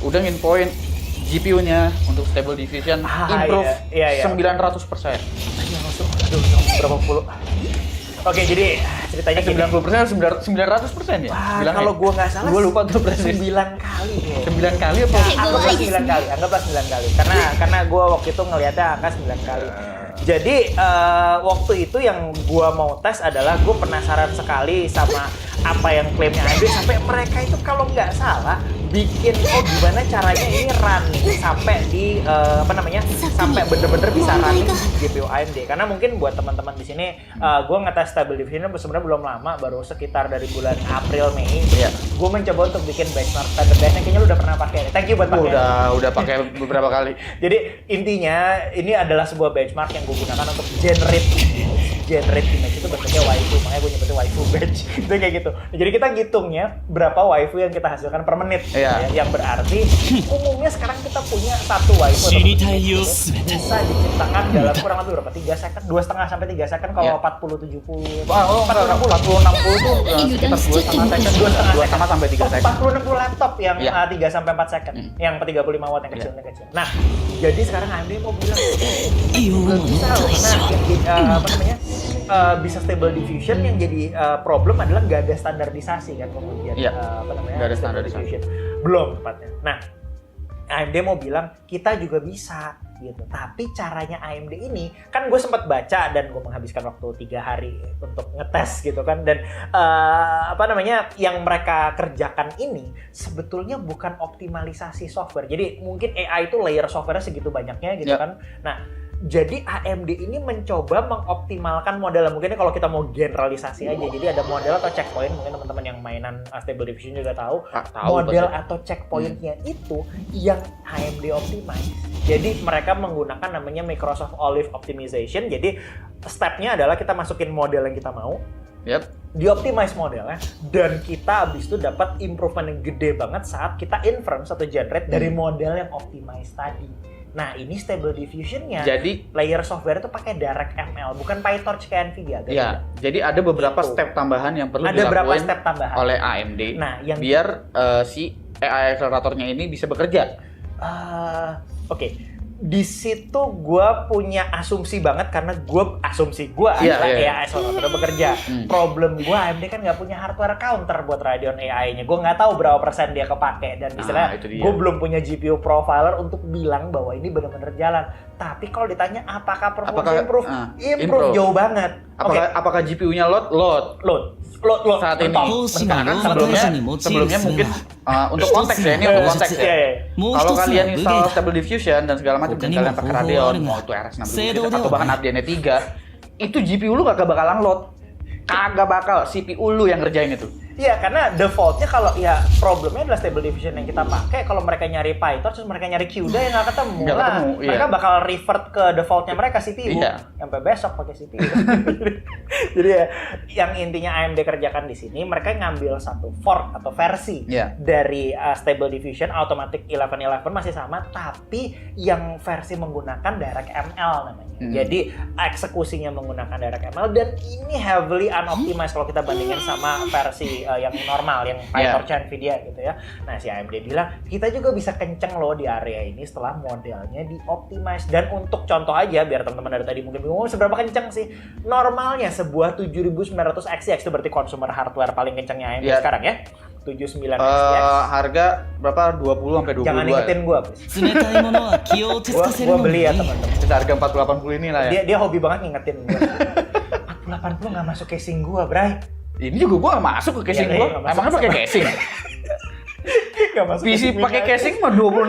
udah nginpoint GPU-nya untuk Stable Diffusion improve 900%. Aduh, berapa puluh? Oke, jadi ceritanya gini. 90% 900% ya? Kalau gua nggak salah, gua lupa tuh 9 kali ya. 9 kali apa? Anggaplah 9 kali. Karena gua waktu itu ngelihatnya angka 9 kali. Jadi waktu itu yang gua mau tes adalah gua penasaran sekali sama apa yang klaimnya AMD sampai mereka itu kalau nggak salah bikin gimana caranya ini run sampai di sampai bener-bener bisa running di GPU AMD. Karena mungkin buat teman-teman di sini gua ngetes Stable Diffusion sebenarnya belum lama, baru sekitar dari bulan April Mei. Iya. Gua mencoba untuk bikin benchmark standar-nya, kayaknya lu udah pernah pakai. Thank you buat pakai. Udah pakai beberapa kali. Jadi intinya ini adalah sebuah benchmark yang gue gunakan untuk generate image itu bentuknya waifu, makanya gue nyebutnya waifu batch. Itu kayak gitu. Nah, jadi kita ngitungnya berapa waifu yang kita hasilkan per menit. Iya. Ya, yang berarti umumnya sekarang kita punya satu waifu bisa diciptakan dalam kurang lebih berapa? 3 second, 2,5 sampai 3 second kalau 40-70. 40-60 tuh sekitar 2,5 sampai 3 second. 40-60 laptop yang 3 sampai 4 second. Yang 35 watt yang kecil. Nah, jadi sekarang AMD mau bilang bisa loh, karena bisa Stable Diffusion yang jadi problem adalah nggak ada standarisasi kan kemudian nggak ada standarisasi belum tepatnya. Nah, AMD mau bilang kita juga bisa gitu, tapi caranya AMD ini kan gue sempat baca dan gue menghabiskan waktu 3 hari untuk ngetes gitu kan, dan yang mereka kerjakan ini sebetulnya bukan optimalisasi software. Jadi mungkin AI itu layer software segitu banyaknya gitu kan. Nah, jadi AMD ini mencoba mengoptimalkan model. Mungkin kalau kita mau generalisasi aja, jadi ada model atau checkpoint. Mungkin teman-teman yang mainan Stable Diffusion juga tahu model atau checkpointnya itu yang AMD optimize. Jadi mereka menggunakan namanya Microsoft Olive Optimization. Jadi stepnya adalah kita masukin model yang kita mau, di-optimize modelnya, dan kita abis itu dapat improvement yang gede banget saat kita inference atau generate dari model yang optimize tadi. Nah, ini Stable Diffusion-nya, jadi layer software itu pakai DirectML, bukan PyTorch kayak Nvidia. Iya, jadi ada beberapa step tambahan yang perlu dilakuin oleh AMD biar si AI acceleratornya ini bisa bekerja. Oke. Di situ gue punya asumsi banget karena asumsi gue adalah AI accelerator bekerja. Problem gue AMD kan nggak punya hardware counter buat Radeon AI-nya. Gue nggak tahu berapa persen dia kepake, dan istilahnya gue belum punya GPU profiler untuk bilang bahwa ini benar-benar jalan. Tapi kalau ditanya apakah performance improve jauh banget. Apakah GPU-nya load saat ini? Karena kan sebelumnya mungkin untuk konteks ya, ini untuk konteks ya. Kalau kalian install Stable Diffusion dan segala macam dan kalian pakai Radeon, mau itu RX 6000 atau bahkan Radeon 3, itu GPU lu kagak bakalan load. Kagak bakal, CPU lu yang ngerjain itu. Iya, karena defaultnya kalau ya problemnya adalah Stable Diffusion yang kita pakai. Kalau mereka nyari PyTorch, terus mereka nyari CUDA yang nggak ketemu lah. Mereka bakal revert ke defaultnya mereka CPU. Sampai besok pakai CPU. Jadi ya, yang intinya AMD kerjakan di sini, mereka ngambil satu fork atau versi dari Stable Diffusion, Automatic 1111 masih sama, tapi yang versi menggunakan DirectML namanya. Jadi eksekusinya menggunakan DirectML dan ini heavily unoptimized kalau kita bandingin sama versi yang normal, yang PyTorch Nvidia gitu ya. Nah, si AMD bilang, kita juga bisa kenceng loh di area ini setelah modelnya di-optimize. Dan untuk contoh aja, biar teman-teman dari tadi mungkin bingung, seberapa kenceng sih? Normalnya sebuah 7900XTX, itu berarti consumer hardware paling kencengnya AMD sekarang ya. 79XTX. Harga berapa? 20-22. Jangan ingetin gua, please. Gua beli ya teman-teman. Kita harga 4080 ini lah ya. Dia hobi banget ngingetin gua. 4080 nggak masuk casing gua, Bray. Ini juga gua nggak masuk ke casing gua. Emangnya pakai casing? Nggak masuk PC pakai casing mah 26